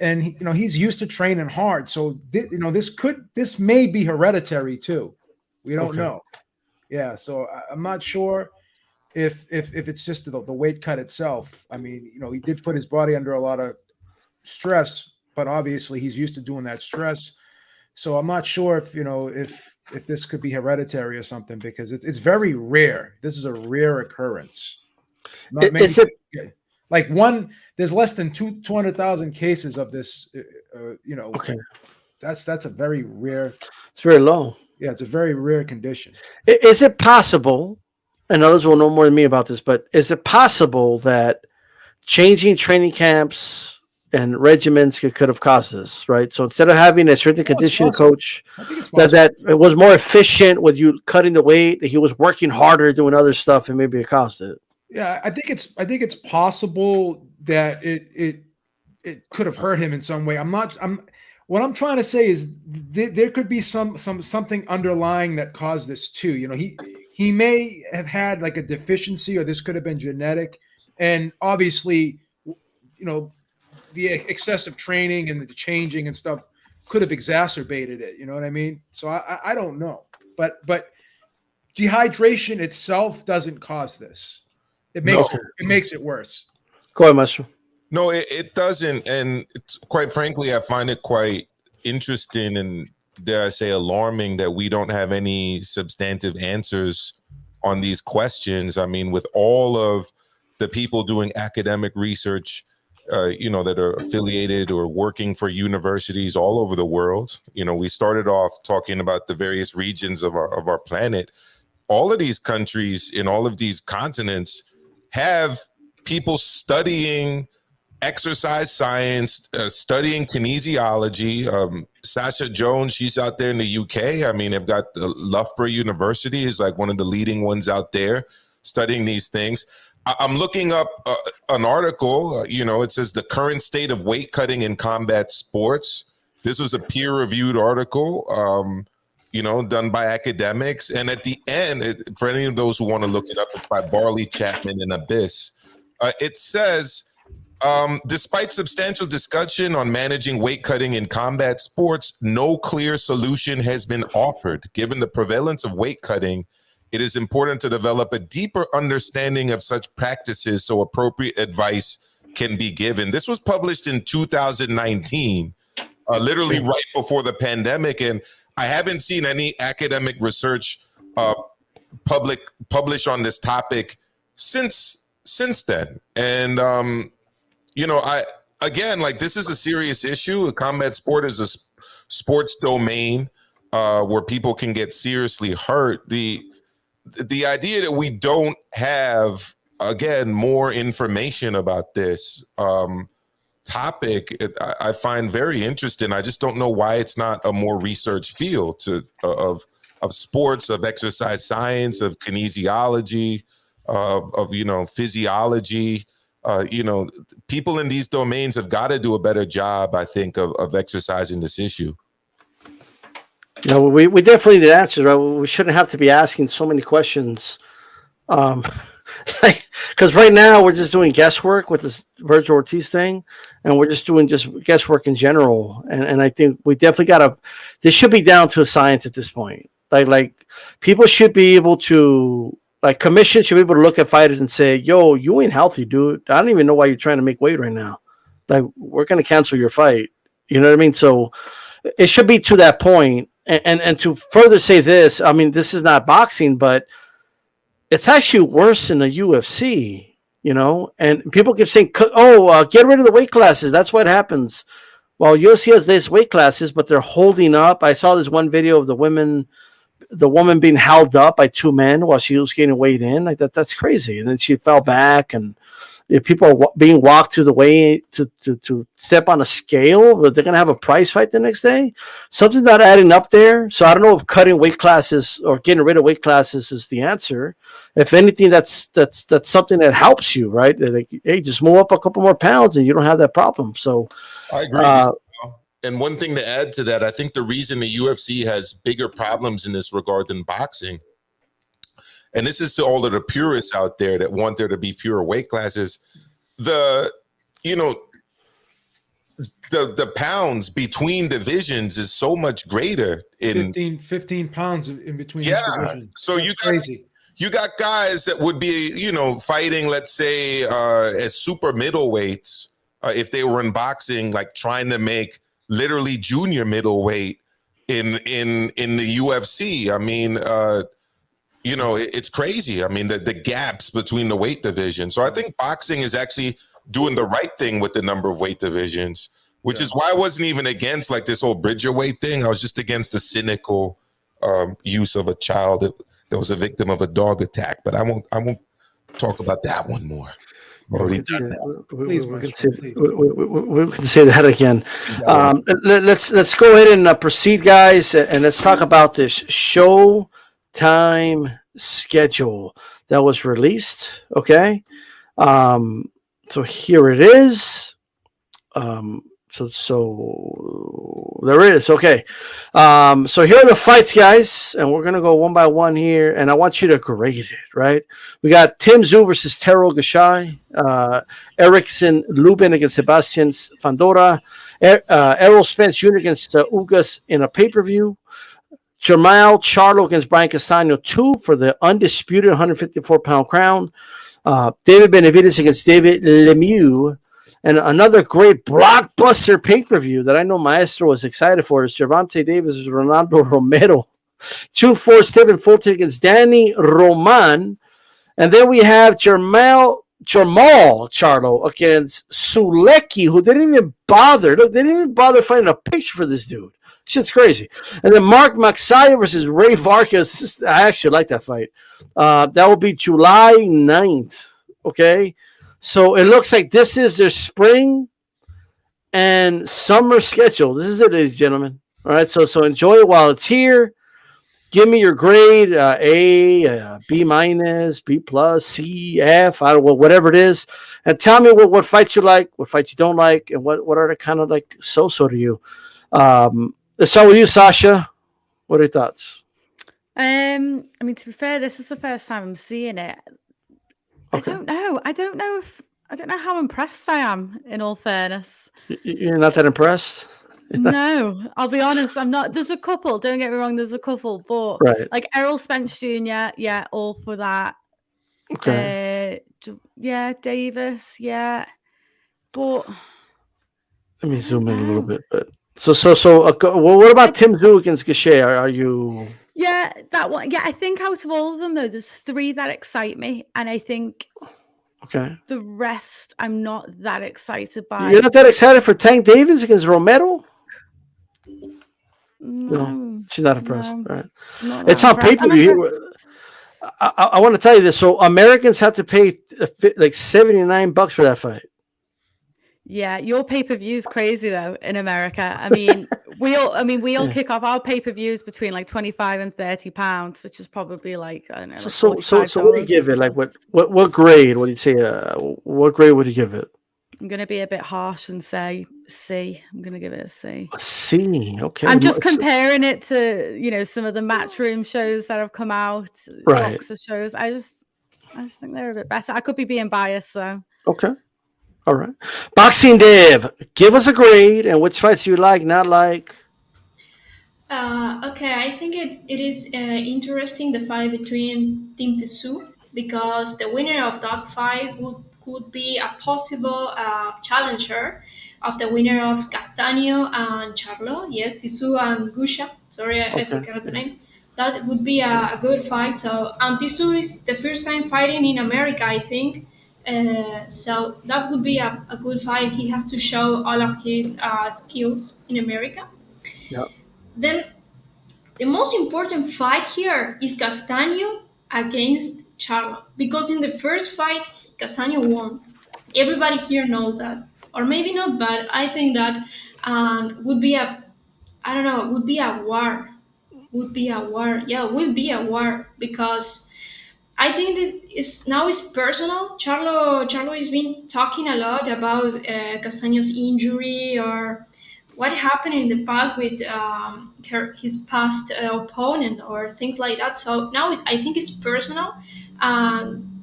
and he's used to training hard, so this may be hereditary too. We don't know. Yeah, so I'm not sure if it's just the weight cut itself. I mean, he did put his body under a lot of stress, but obviously he's used to doing that stress. So I'm not sure if this could be hereditary or something, because it's very rare. This is a rare occurrence. There's less than 200,000 cases of this. Okay, that's a very rare. It's very low. Yeah, it's a very rare condition. Is it possible, and others will know more than me about this, but is it possible that changing training camps and regimens could have caused this, right? So instead of having a strength and conditioning coach that it was more efficient with you cutting the weight, that he was working harder doing other stuff, and maybe it caused it. Yeah, I think it's possible that it could have hurt him in some way. What I'm trying to say is there could be something underlying that caused this too. He may have had like a deficiency, or this could have been genetic, and obviously, the excessive training and the changing and stuff could have exacerbated it. You know what I mean? So I don't know, but dehydration itself doesn't cause this. It makes it worse. Go ahead, Maestro. No, it doesn't. And quite frankly, I find it quite interesting and, dare I say, alarming that we don't have any substantive answers on these questions. I mean, with all of the people doing academic research, that are affiliated or working for universities all over the world. We started off talking about the various regions of our planet. All of these countries in all of these continents have people studying exercise science, studying kinesiology. Sasha Jones, she's out there in the UK. I mean, they've got the Loughborough University is like one of the leading ones out there studying these things. I'm looking up an article, it says the current state of weight cutting in combat sports. This was a peer-reviewed article, done by academics. And at the end, for any of those who want to look it up, it's by Barley, Chapman, and Abyss. It says, despite substantial discussion on managing weight cutting in combat sports, no clear solution has been offered. Given the prevalence of weight cutting, it is important to develop a deeper understanding of such practices so appropriate advice can be given. This was published in 2019, literally right before the pandemic. And I haven't seen any academic research published on this topic since then. And, this is a serious issue. A combat sport is a sports domain where people can get seriously hurt. The idea that we don't have, again, more information about this topic, I find very interesting. I just don't know why it's not a more research field of sports, of exercise science, of kinesiology, of physiology. People in these domains have got to do a better job, I think, of exercising this issue. We definitely need answers, right? We shouldn't have to be asking so many questions Like, because right now we're just doing guesswork with this Vergil Ortiz thing, and we're just doing guesswork in general. And I think we definitely gotta. This should be down to a science at this point. Like people should be able to, like, commission should be able to look at fighters and say, "Yo, you ain't healthy, dude. I don't even know why you're trying to make weight right now. Like, we're gonna cancel your fight." You know what I mean? So it should be to that point. And to further say this, I mean, this is not boxing, but it's actually worse than the UFC, you know? And people keep saying, get rid of the weight classes. That's what happens. Well, UFC has these weight classes, but they're holding up. I saw this one video of the woman being held up by two men while she was getting weighed in. Like that's crazy. And then she fell back, and people are being walked to the way to step on a scale, but they're going to have a prize fight the next day. Something's not adding up there. So I don't know if cutting weight classes or getting rid of weight classes is the answer. If anything, that's something that helps you, right? Like, hey, just move up a couple more pounds and you don't have that problem. So I agree. And one thing to add to that, I think the reason the UFC has bigger problems in this regard than boxing, and this is to all of the purists out there that want there to be pure weight classes, the pounds between divisions is so much greater in 15 pounds in between. Yeah. Each division. So that's crazy. You got guys that would be, fighting, let's say, as super middleweights, if they were in boxing, like trying to make literally junior middleweight in the UFC. I mean, it's crazy. I mean, the gaps between the weight divisions. So I think boxing is actually doing the right thing with the number of weight divisions, which is why I wasn't even against like this whole Bridger weight thing. I was just against the cynical use of a child that was a victim of a dog attack. But I won't talk about that one more. We can say that again. Let's go ahead and proceed, guys, and let's talk about this Showtime schedule that was released. Okay, so here it is. So there it is. Okay. So here are the fights, guys, and we're gonna go one by one here, and I want you to grade it, right? We got Tim Tszyu versus Tero Gashai, Erickson Lubin against Sebastian Fandora, Errol Spence Jr. against Ugas in a pay-per-view, Jermall Charlo against Brian Castano 2 for the undisputed 154-pound crown, David Benavidez against David Lemieux. And another great blockbuster pay-per-view that I know Maestro was excited for is Gervonta Davis versus Ronaldo Romero. June 4th, Stephen Fulton against Danny Roman. And then we have Jermall Charlo against Suleki, who didn't even bother. Look, they didn't even bother finding a picture for this dude. Shit's crazy. And then Mark Maxaya versus Ray Vargas. I actually like that fight. That will be July 9th. Okay? So it looks like this is their spring and summer schedule. This is it, ladies and gentlemen. All right, so enjoy it while it's here. Give me your grade, A, B minus, B plus, C, F, I don't know, whatever it is, and tell me what fights you like, what fights you don't like, and what are the kind of like so-so to you. Let's start with you, Sasha. What are your thoughts? I mean, to be fair, this is the first time I'm seeing it. Okay. I don't know how impressed I am, in all fairness. You're not that impressed? No, I'll be honest, I'm not. There's a couple, don't get me wrong, there's a couple, but like Errol Spence Jr., yeah, all for that. Okay. Davis, yeah. But let me zoom in a little bit. But so what about Tim Tszyu against Gaché? Are you? Yeah, that one. Yeah, I think out of all of them, though, there's 3 that excite me, and I think the rest I'm not that excited by. You're not that excited for Tank Davis against Romero? No, she's not impressed. No, all right, it's on pay-per-view. I want to tell you this. So Americans have to pay like $79 for that fight. Yeah, your pay-per-view is crazy though in America. I mean, we all kick off our pay-per-views between like £25 and £30, which is probably like, I don't know. Like so what do you give it? Like what grade? What do you say? What grade would you give it? I'm gonna be a bit harsh and say C. I'm gonna give it a C. A C, okay. I'm just comparing it to some of the Matchroom shows that have come out, boxer shows. I just think they're a bit better. I could be being biased, so. Okay. All right. Boxing Dev, give us a grade and which fights you like, not like. Okay, I think it is interesting the fight between Team Tissue because the winner of that fight could be a possible challenger of the winner of Castaño and Charlo. Yes, Tissue and Gusha. Sorry, I forgot the name. That would be a good fight. So, and Tissue is the first time fighting in America, I think. So that would be a good fight. He has to show all of his skills in America. Yeah. Then the most important fight here is Castaño against Charlo because in the first fight Castaño won. Everybody here knows that, or maybe not, but I think that would be a war. Would be a war. Yeah, will be a war because I think that it's personal. Charlo has been talking a lot about Castaño's injury or what happened in the past with his past opponent or things like that. So now I think it's personal and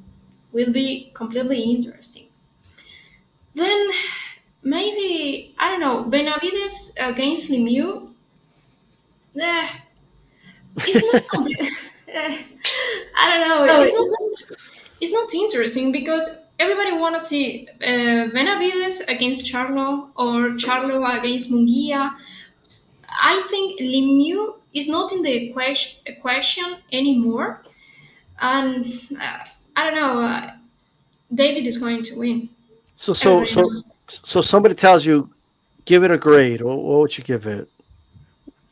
will be completely interesting. Then maybe, I don't know, Benavides against Lemieux. It's not complete. I don't know. It's not interesting because everybody want to see Benavides against Charlo or Charlo against Mungia. I think Lemieux is not in the equation anymore, and I don't know. David is going to win. So somebody tells you, give it a grade. What would you give it?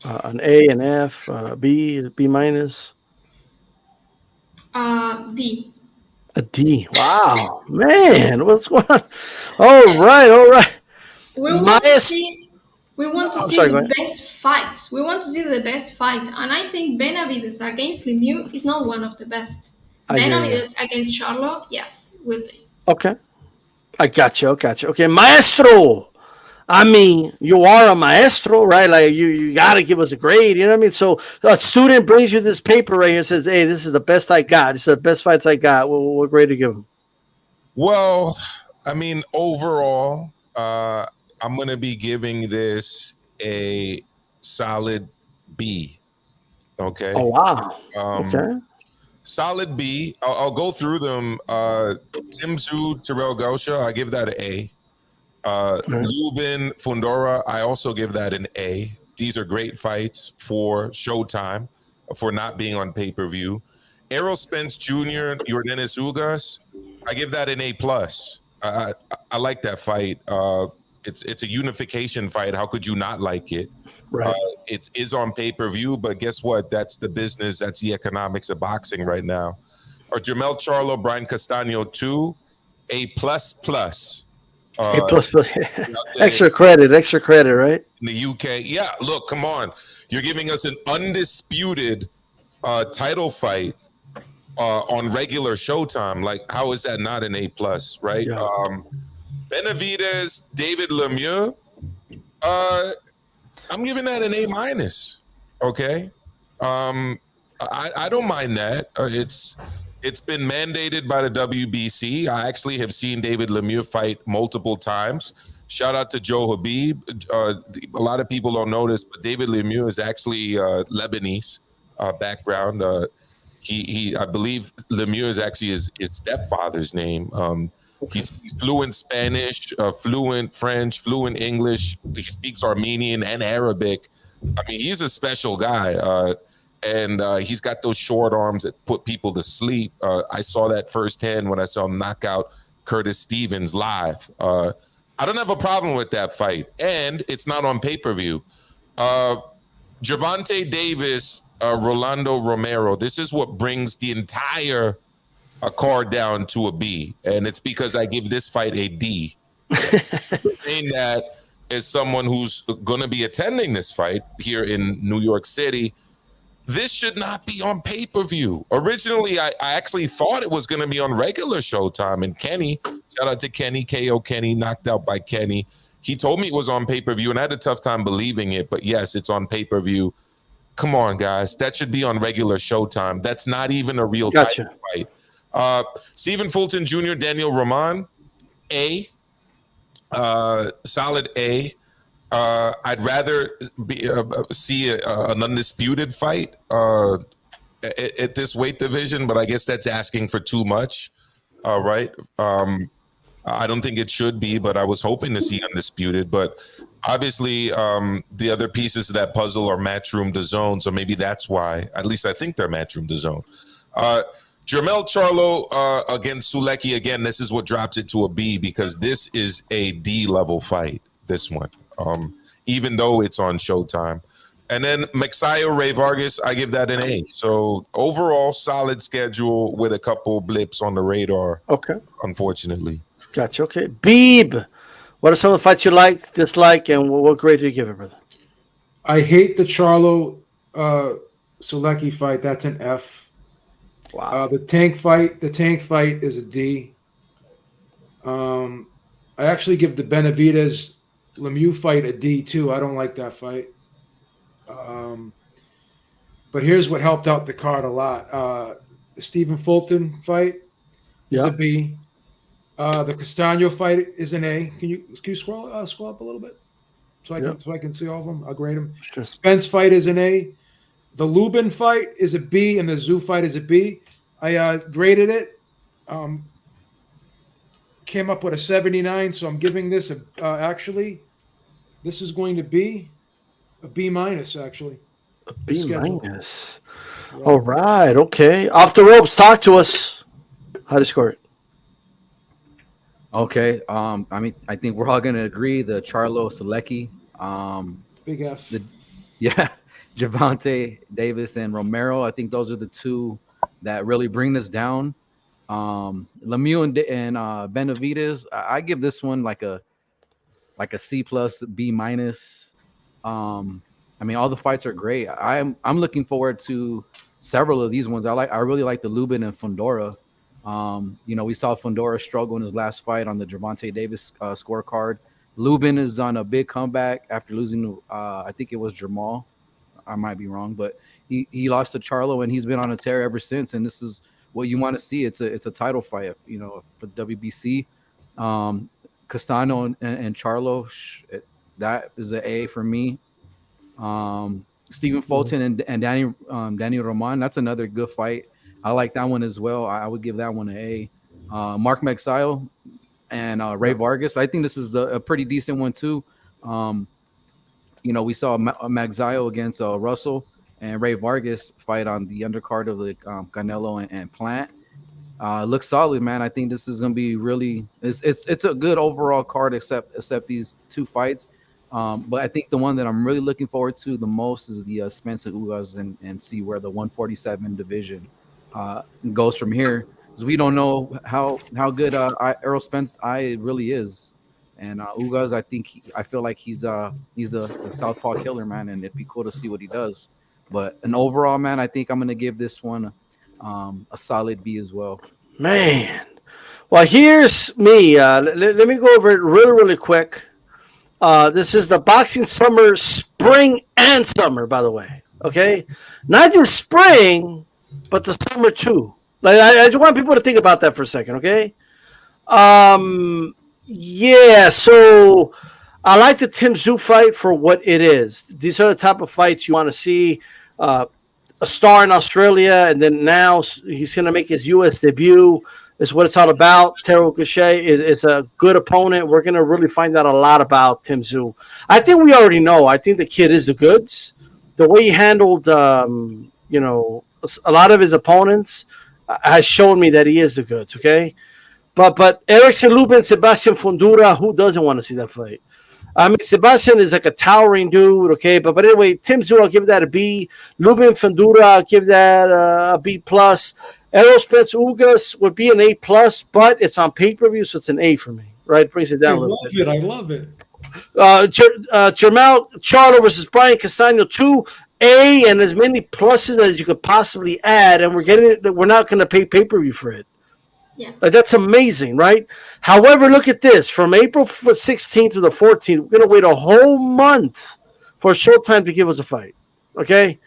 An A, an F, B minus? D. A D. Wow, man, what's going on? All right. We want to see the best fights. We want to see the best fights, and I think Benavides against Lemieux is not one of the best. Benavides against Charlo, yes, will be. Okay, I got you. Okay, Maestro. I mean, you are a maestro, right? Like you got to give us a grade. You know what I mean? So a student brings you this paper right here and says, "Hey, this is the best I got. This is the best fights I got." What grade do you give them? Well, I mean, overall, I'm going to be giving this a solid B. Okay. Oh wow. Okay. Solid B. I'll go through them. Tim Tszyu, Terrell Gausha, I give that an A. Lubin Fundora, I also give that an A. These are great fights for Showtime, for not being on pay-per-view. Errol Spence Jr., Yordenis Ugas, I give that an A+. I like that fight. It's a unification fight. How could you not like it? Right. It is on pay-per-view, but guess what? That's the business. That's the economics of boxing right now. Or Jermall Charlo, Brian Castaño 2, A++. Extra credit, right? In the UK. Yeah, look, come on. You're giving us an undisputed title fight on regular Showtime. Like, how is that not an A+, right? Yeah. Benavides, David Lemieux, I'm giving that an A-. Okay? I don't mind that. It's been mandated by the WBC. I actually have seen David Lemieux fight multiple times. Shout out to Joe Habib. A lot of people don't know this, but David Lemieux is actually Lebanese background. I believe Lemieux is actually his stepfather's name. He's fluent Spanish, fluent French, fluent English. He speaks Armenian and Arabic. I mean, he's a special guy. And he's got those short arms that put people to sleep. I saw that firsthand when I saw him knock out Curtis Stevens live. I don't have a problem with that fight. And it's not on pay-per-view. Gervonta Davis, Rolando Romero, this is what brings the entire card down to a B. And it's because I give this fight a D. Saying that as someone who's going to be attending this fight here in New York City, this should not be on pay-per-view. Originally, I actually thought it was going to be on regular Showtime. And Kenny, shout out to Kenny, KO Kenny, knocked out by Kenny. He told me it was on pay-per-view, and I had a tough time believing it. But yes, it's on pay-per-view. Come on, guys. That should be on regular Showtime. That's not even a real title fight. Stephen Fulton Jr., Daniel Ramon, A. Solid A. I'd rather see an undisputed fight at this weight division, but I guess that's asking for too much. Right. I don't think it should be, but I was hoping to see undisputed. But obviously, the other pieces of that puzzle are Matchroom DAZN, so maybe that's why. At least I think they're Matchroom DAZN. Jermall Charlo against Suleki. Again, this is what drops it to a B because this is a D level fight. This one, even though it's on Showtime. And then Magsayo Ray Vargas, I give that an A. So overall, solid schedule with a couple blips on the radar. Okay. Unfortunately. Gotcha. Okay. Beeb, what are some of the fights you like, dislike, and what grade do you give it, brother? I hate the Charlo Suleki fight. That's an F. Wow. The tank fight is a D. I actually give the Benavidez Lemieux fight a D too. I don't like that fight. But here's what helped out the card a lot. The Stephen Fulton fight is a B. The Castano fight is an A. Can you scroll up a little bit so I can see all of them? I'll grade them. Sure. Spence fight is an A. The Lubin fight is a B, and the Zoo fight is a B. I graded it. Came up with a 79, so I'm giving this actually. This is going to be a B minus, actually. A B minus. Right. All right. Okay. Off the ropes. Talk to us. How do you score it? Okay. I mean, I think we're all gonna agree the Charlo Suleki. Big F. Gervonta Davis and Romero. I think those are the two that really bring this down. Lemieux and Benavidez. I give this one like a C plus B minus. I mean, all the fights are great. I'm looking forward to several of these ones. I really like the Lubin and Fundora. We saw Fundora struggle in his last fight on the Gervonta Davis scorecard. Lubin is on a big comeback after losing to I think it was Jermall. I might be wrong, but he lost to Charlo and he's been on a tear ever since. And this is what you want to see. It's a title fight, for WBC. Castano and Charlo, that is an A for me. Stephen Fulton and Danny Ramon, that's another good fight. I like that one as well. I would give that one an A. Mark Magsayo and Ray Vargas, I think this is a pretty decent one too. We saw Magsayo against Russell and Ray Vargas fight on the undercard of the Canelo and Plant. Looks solid, man. I think this is going to be really it's a good overall card except these two fights. But I think the one that I'm really looking forward to the most is the Spencer Ugas and see where the 147 division goes from here, because we don't know how good Errol Spence really is. And Ugas, I feel like he's a southpaw killer, man, and it'd be cool to see what he does. But an overall, man, I think I'm gonna give this one a solid B as well. Man, well, here's me. Let me go over it really quick. This is the boxing summer, spring and summer, by the way. Okay, not just spring, but the summer too. Like I just want people to think about that for a second. Okay. Yeah. So I like the Tim Tszyu fight for what it is. These are the type of fights you want to see. A star in Australia, and then now he's going to make his U.S. debut. Is what it's all about. Taro Goucher is a good opponent. We're going to really find out a lot about Tim Tszyu. I think we already know. I think the kid is the goods. The way he handled, a lot of his opponents has shown me that he is the goods. Okay, but Erickson Lubin, Sebastian Fundora, who doesn't want to see that fight? I mean, Sebastian is like a towering dude, okay? But anyway, Tim Tszyu, I'll give that a B. Lubin Fundora, I'll give that a B+. Errol Spence Ugas would be an A+, but it's on pay-per-view, so it's an A for me, right? It brings it down a little bit. I love it. Jermall Charlo versus Brian Castano, 2 A, and as many pluses as you could possibly add, and we're not going to pay pay-per-view for it. Yeah. Like, that's amazing, right? However, look at this. From April 16th to the 14th, we're going to wait a whole month for Showtime to give us a fight, okay?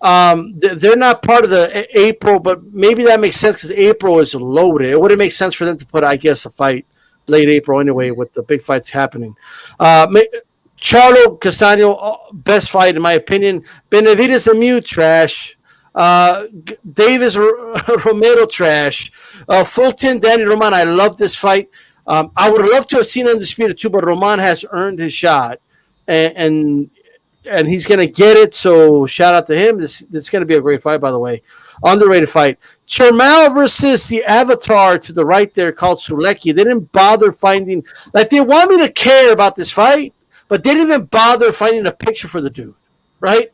They're not part of the April, but maybe that makes sense because April is loaded. It wouldn't make sense for them to put, I guess, a fight late April anyway with the big fights happening. Charlo Castaño, best fight in my opinion. Benavidez Amiu, trash. Davis Romero, trash. Fulton, Danny Roman, I love this fight. I would love to have seen Undisputed too, but Roman has earned his shot, and he's going to get it. So shout out to him. This is going to be a great fight, by the way. Underrated fight. Jermall versus the Avatar to the right there called Suleki. They didn't bother finding, like, they want me to care about this fight, but they didn't even bother finding a picture for the dude, right?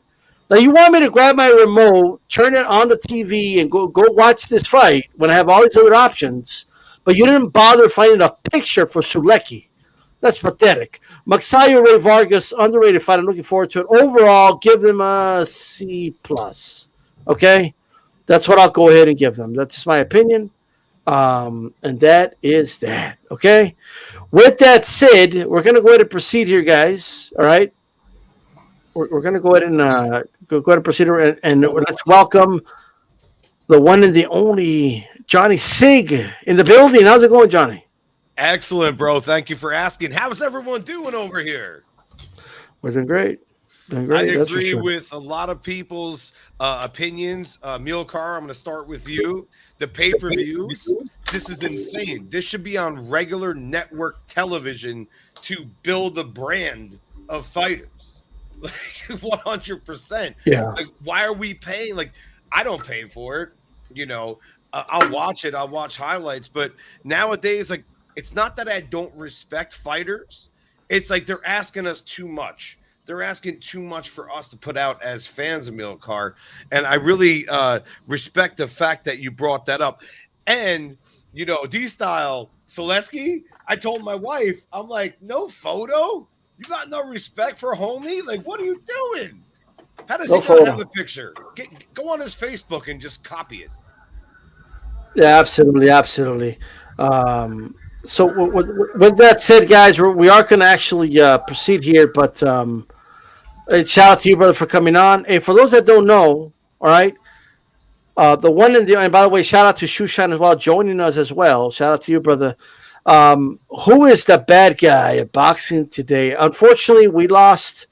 Now, you want me to grab my remote, turn it on the TV, and go watch this fight when I have all these other options, but you didn't bother finding a picture for Suleki. That's pathetic. Magsayo Ray Vargas, underrated fight. I'm looking forward to it. Overall, give them a C+. Okay? That's what I'll go ahead and give them. That's just my opinion. And that is that. Okay? With that said, we're going to go ahead and proceed here, guys. All right? We're going to go ahead and proceed, and let's welcome the one and the only Johnny Sig in the building. How's it going, Johnny? Excellent, bro. Thank you for asking. How's everyone doing over here? We're doing great. I agree with a lot of people's opinions. Milcar, I'm going to start with you. The pay-per-views, this is insane. This should be on regular network television to build a brand of fighters. Like 100%. Yeah. Like, why are we paying? Like, I don't pay for it. You know, I'll watch it. I'll watch highlights. But nowadays, like, it's not that I don't respect fighters. It's like they're asking us too much. They're asking too much for us to put out as fans of Milcar. And I really respect the fact that you brought that up. And, you know, D-Style, Suleki, I told my wife, I'm like, no photo? You got no respect for homie? Like, what are you doing? How does he not have a picture? Go on his Facebook and just copy it. Yeah, absolutely. So with that said, guys, we are going to actually proceed here, but shout out to you, brother, for coming on. Hey, for those that don't know, all right, the one and by the way, shout out to Shushan as well, joining us as well. Shout out to you, brother. Who is the bad guy at boxing today? Unfortunately, we lost,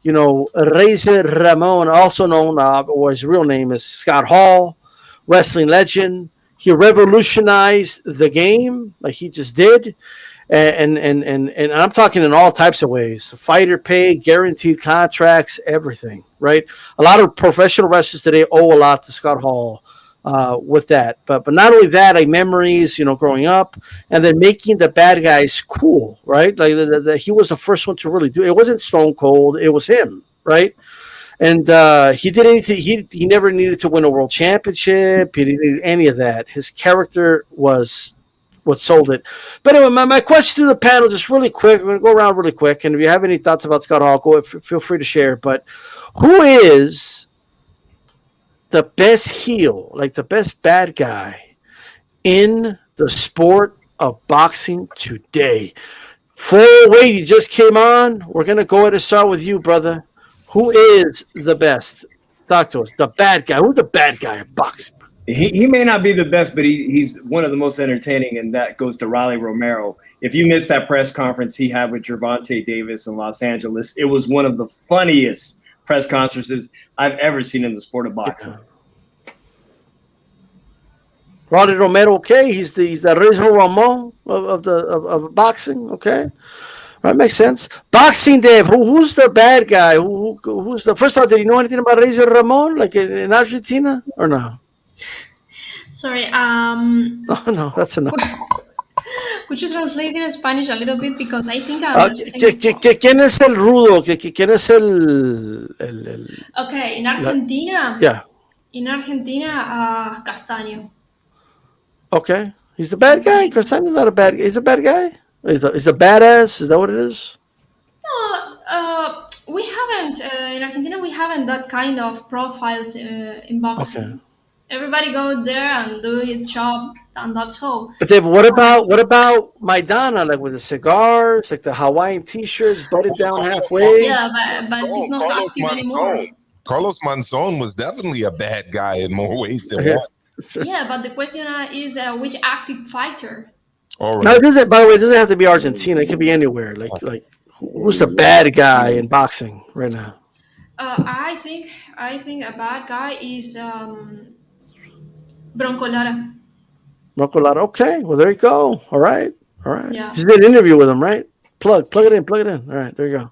Razor Ramon, also known, or his real name is Scott Hall, wrestling legend. He revolutionized the game like he just did. And I'm talking in all types of ways. Fighter pay, guaranteed contracts, everything, right? A lot of professional wrestlers today owe a lot to Scott Hall with that. But not only that, like memories, growing up, and then making the bad guys cool, right? Like he was the first one to really do it. It wasn't Stone Cold, it was him, right? And he did anything. He never needed to win a world championship. He didn't need any of that. His character was what sold it. But anyway, my question to the panel, just really quick. We're going to go around really quick. And if you have any thoughts about Scott Hall, feel free to share. But who is the best heel, like the best bad guy in the sport of boxing today? Full weight, you just came on. We're going to go ahead and start with you, brother. Who is the best? Talk to us. The bad guy. Who's the bad guy in boxing? He may not be the best, but he's one of the most entertaining, and that goes to Riley Romero. If you missed that press conference he had with Gervonta Davis in Los Angeles, it was one of the funniest press conferences I've ever seen in the sport of boxing. Yeah. Riley Romero, okay. He's the Razor Ramon of boxing, okay. Right, makes sense. Boxing Dave, who's the bad guy? Who's the first of all? Did you know anything about Razor Ramon, like in Argentina, or no? Sorry. No, that's enough. Could you translate in Spanish a little bit because I think I understand. ¿Quién es el rudo? ¿Quién es el? Okay, in Argentina. Yeah. In Argentina, Castaño. Okay, he's the bad guy. Castaño's not a bad guy. He's a bad guy. He's a badass. Is that what it is? No, we haven't in Argentina. We haven't that kind of profiles in boxing. Okay. Everybody goes there and do his job, and that's all. But Dave, what about Maidana, like with the cigars, like the Hawaiian T-shirts, butted down halfway? Yeah, but he's not active anymore. Carlos Monzon was definitely a bad guy in more ways than one. Yeah, but the question is which active fighter? All right. No, it doesn't. By the way, it doesn't have to be Argentina. It could be anywhere. Like who's the bad guy in boxing right now? I think a bad guy is Bronco Lara. Bronco Lara. Okay, well there you go. All right. Yeah. You did an interview with him, right? Plug it in. All right, there you go.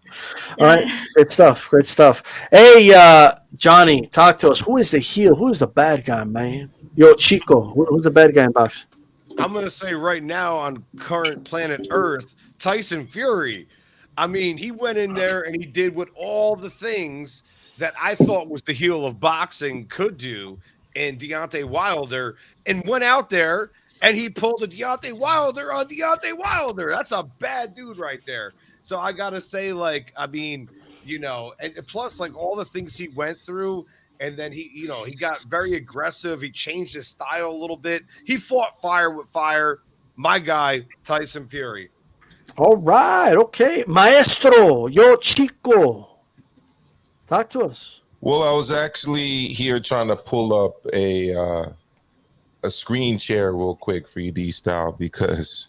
All right, great stuff. Hey, Johnny, talk to us. Who is the heel? Who is the bad guy, man? Yo, Chico, who's the bad guy in boxing? I'm going to say right now on current planet Earth, Tyson Fury. I mean, he went in there and he did what all the things that I thought was the heel of boxing could do in Deontay Wilder, and went out there and he pulled a Deontay Wilder on Deontay Wilder. That's a bad dude right there. So I got to say, like, I mean, you know, and plus like all the things he went through. And then he got very aggressive. He changed his style a little bit. He fought fire with fire. My guy, Tyson Fury. All right. Okay. Maestro, yo, Chico. Talk to us. Well, I was actually here trying to pull up a screen share real quick for you, D-Style, because,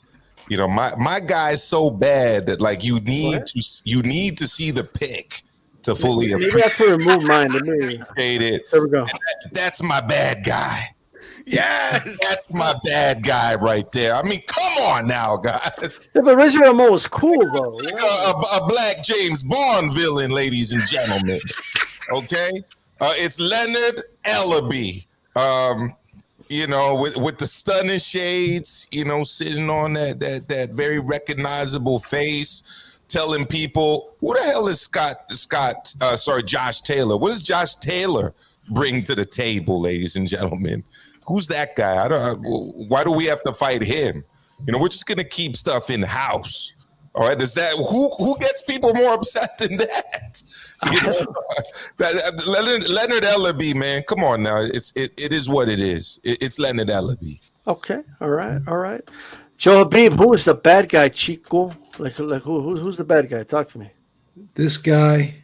you know, my guy's so bad that, like, you need to see the pic to fully maybe I have to remove mine. appreciate it. There we go. That's my bad guy. Yes, that's my bad guy right there. I mean, come on now, guys. Yeah, but Razor Ramon was cool though. Like a black James Bond villain, ladies and gentlemen. Okay, it's Leonard Ellaby. You know, with the stunning shades. You know, sitting on that very recognizable face. Telling people, who the hell is Josh Taylor? What does Josh Taylor bring to the table, ladies and gentlemen? Who's that guy? Why do we have to fight him? You know, we're just gonna keep stuff in house. All right, is that who gets people more upset than that? You know, Leonard Ellaby, man, come on now. It is what it is. It's Leonard Ellaby. Okay, all right. Joe Habib, who is the bad guy, Chico? Like who's the bad guy? Talk to me. This guy,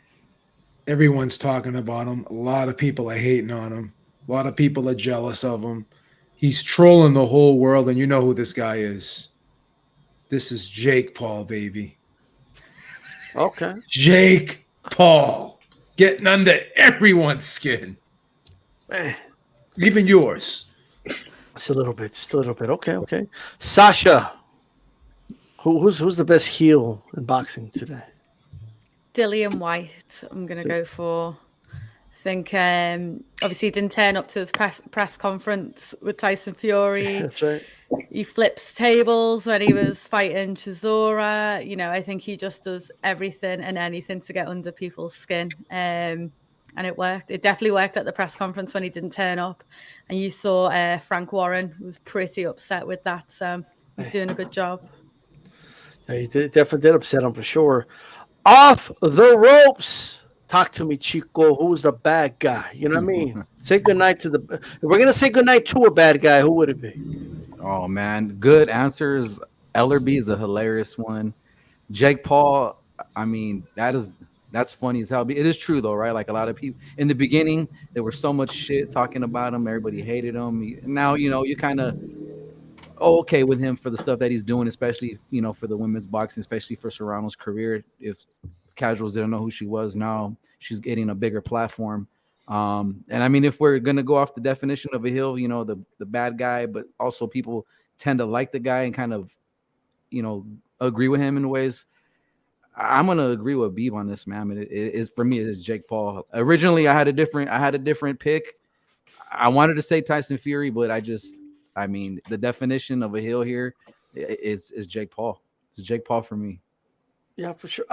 everyone's talking about him. A lot of people are hating on him. A lot of people are jealous of him. He's trolling the whole world, and you know who this guy is. This is Jake Paul, baby. Okay. Jake Paul. Getting under everyone's skin. Man. Even yours. Just a little bit. Okay. Sasha, who's the best heel in boxing today? Dillian White. I'm gonna go for. I think obviously he didn't turn up to his press conference with Tyson Fury. That's right. He flips tables when he was fighting Chisora. You know, I think he just does everything and anything to get under people's skin. And it worked. It definitely worked at the press conference when he didn't turn up. And you saw Frank Warren was pretty upset with that. So he's doing a good job. Yeah, he definitely did upset him for sure. Off the ropes. Talk to me, Chico. Who's the bad guy? You know what I mean? Say goodnight to the. If we're gonna say goodnight to a bad guy, who would it be? Oh man, good answers. Ellerby is a hilarious one. Jake Paul. I mean, that's funny as hell. It is true though, right? Like a lot of people in the beginning, there was so much shit talking about him. Everybody hated him. Now you know you kind of okay with him for the stuff that he's doing, especially for the women's boxing, especially for Serrano's career. If casuals didn't know who she was, now she's getting a bigger platform. And I mean, if we're gonna go off the definition of a heel, the bad guy, but also people tend to like the guy and kind of agree with him in ways. I'm gonna agree with Beeb on this, man. I mean, it is for me. It is Jake Paul. Originally, I had a different pick. I wanted to say Tyson Fury, but I mean, the definition of a heel here is Jake Paul. It's Jake Paul for me. Yeah, for sure.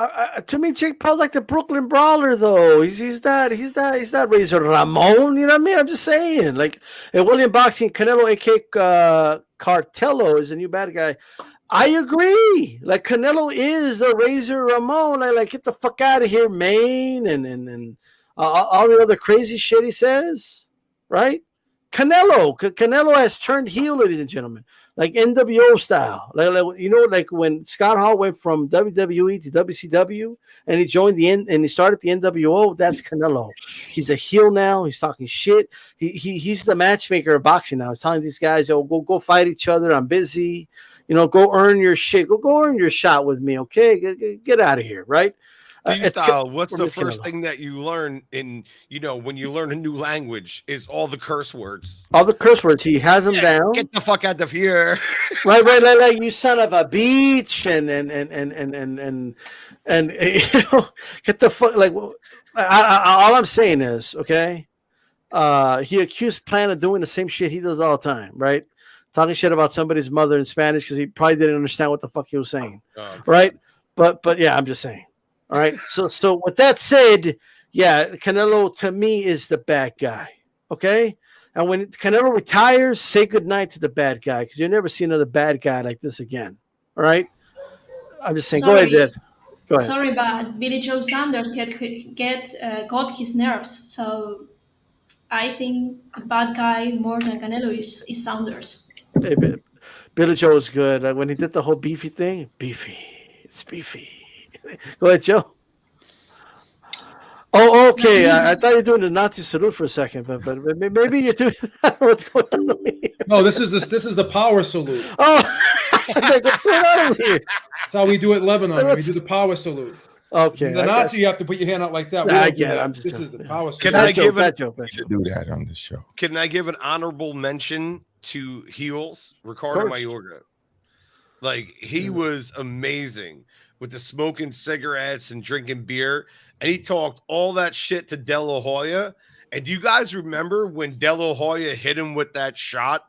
To me, Jake Paul's like the Brooklyn Brawler, though. He's not Razor Ramon. You know what I mean? I'm just saying. Like in William Boxing, Canelo, aka Cartello, is a new bad guy. I agree. Like Canelo is the Razor Ramon. Like get the fuck out of here, man, and all the other crazy shit he says, right? Canelo has turned heel, ladies and gentlemen, like NWO style. Like when Scott Hall went from WWE to WCW and he joined and he started the NWO. That's Canelo. He's a heel now. He's talking shit. He's the matchmaker of boxing now. He's telling these guys, "Oh, go fight each other. I'm busy. Go earn your shit. Go earn your shot with me. Okay, get out of here, right?" Style, what's the first thing that you learn when you learn a new language is all the curse words. All the curse words. He has them down. Get the fuck out of here. Right. Like you son of a bitch and get the fuck. Like all I'm saying is, okay, he accused Plant of doing the same shit he does all the time, right? Talking shit about somebody's mother in Spanish because he probably didn't understand what the fuck he was saying, right? But yeah, I'm just saying. All right. So with that said, yeah, Canelo to me is the bad guy. Okay. And when Canelo retires, say goodnight to the bad guy because you'll never see another bad guy like this again. All right. I'm just saying. Sorry. Go ahead, Dad. Go ahead. Sorry, but Billy Joe Saunders got his nerves. So I think the bad guy more than Canelo is Saunders. Hey, Billy Joe is good. When he did the whole beefy thing, it's beefy. Go ahead, Joe. Oh, okay. I thought you were doing the Nazi salute for a second, but maybe you're doing what's going on to me. No, this is the power salute. Oh, what's going on here? That's how we do it in Lebanon. We do the power salute. Okay. The Nazi, you have to put your hand out like that. I get it. This is the power salute. Can I give do that on the show? Can I give an honorable mention to heels? Ricardo Mayorga. Like he was amazing with the smoking cigarettes and drinking beer, and he talked all that shit to De La Hoya. And do you guys remember when De La Hoya hit him with that shot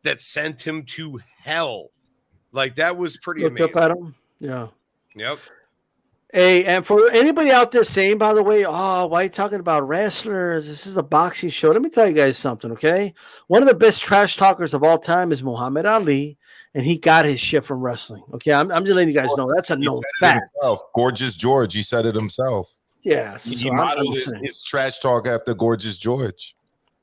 that sent him to hell? Like that was pretty amazing. Up at him? Yeah. Yep. Hey, and for anybody out there saying, by the way, why are you talking about wrestlers? This is a boxing show. Let me tell you guys something, okay? One of the best trash talkers of all time is Muhammad Ali, and he got his shit from wrestling. Okay, I'm just letting you guys know that's a known fact. Gorgeous George, he said it himself. Yeah, he modeled his trash talk after Gorgeous George.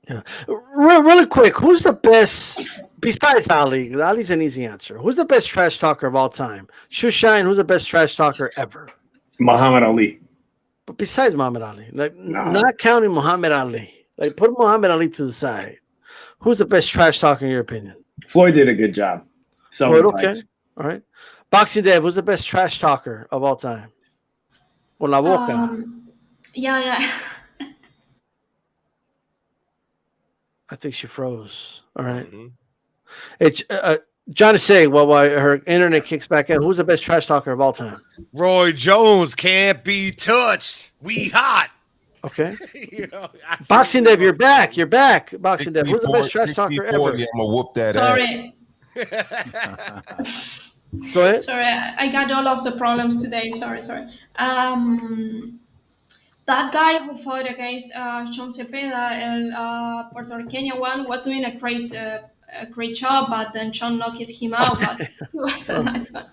Yeah, really quick, who's the best besides Ali? Ali's an easy answer. Who's the best trash talker of all time? Shushain, who's the best trash talker ever? Muhammad Ali. But besides Muhammad Ali, not counting Muhammad Ali, like put Muhammad Ali to the side. Who's the best trash talker in your opinion? Floyd did a good job. Floyd, okay, all right. Boxing Dad, who's the best trash talker of all time? Con la boca. Yeah. I think she froze. All right. Mm-hmm. It's John is saying, well, while her internet kicks back in, who's the best trash talker of all time? Roy Jones can't be touched. We hot. Okay. Boxing Dev, you're back. You're back. Boxing Dev. Who's the best trash talker ever? Yeah, I'm gonna whoop that Sorry. Go ahead. Sorry, I got all of the problems today. Sorry. That guy who fought against Sean Cepeda, Puerto Rican one, was doing a great job, but then Sean knocked him out. But it was a nice one.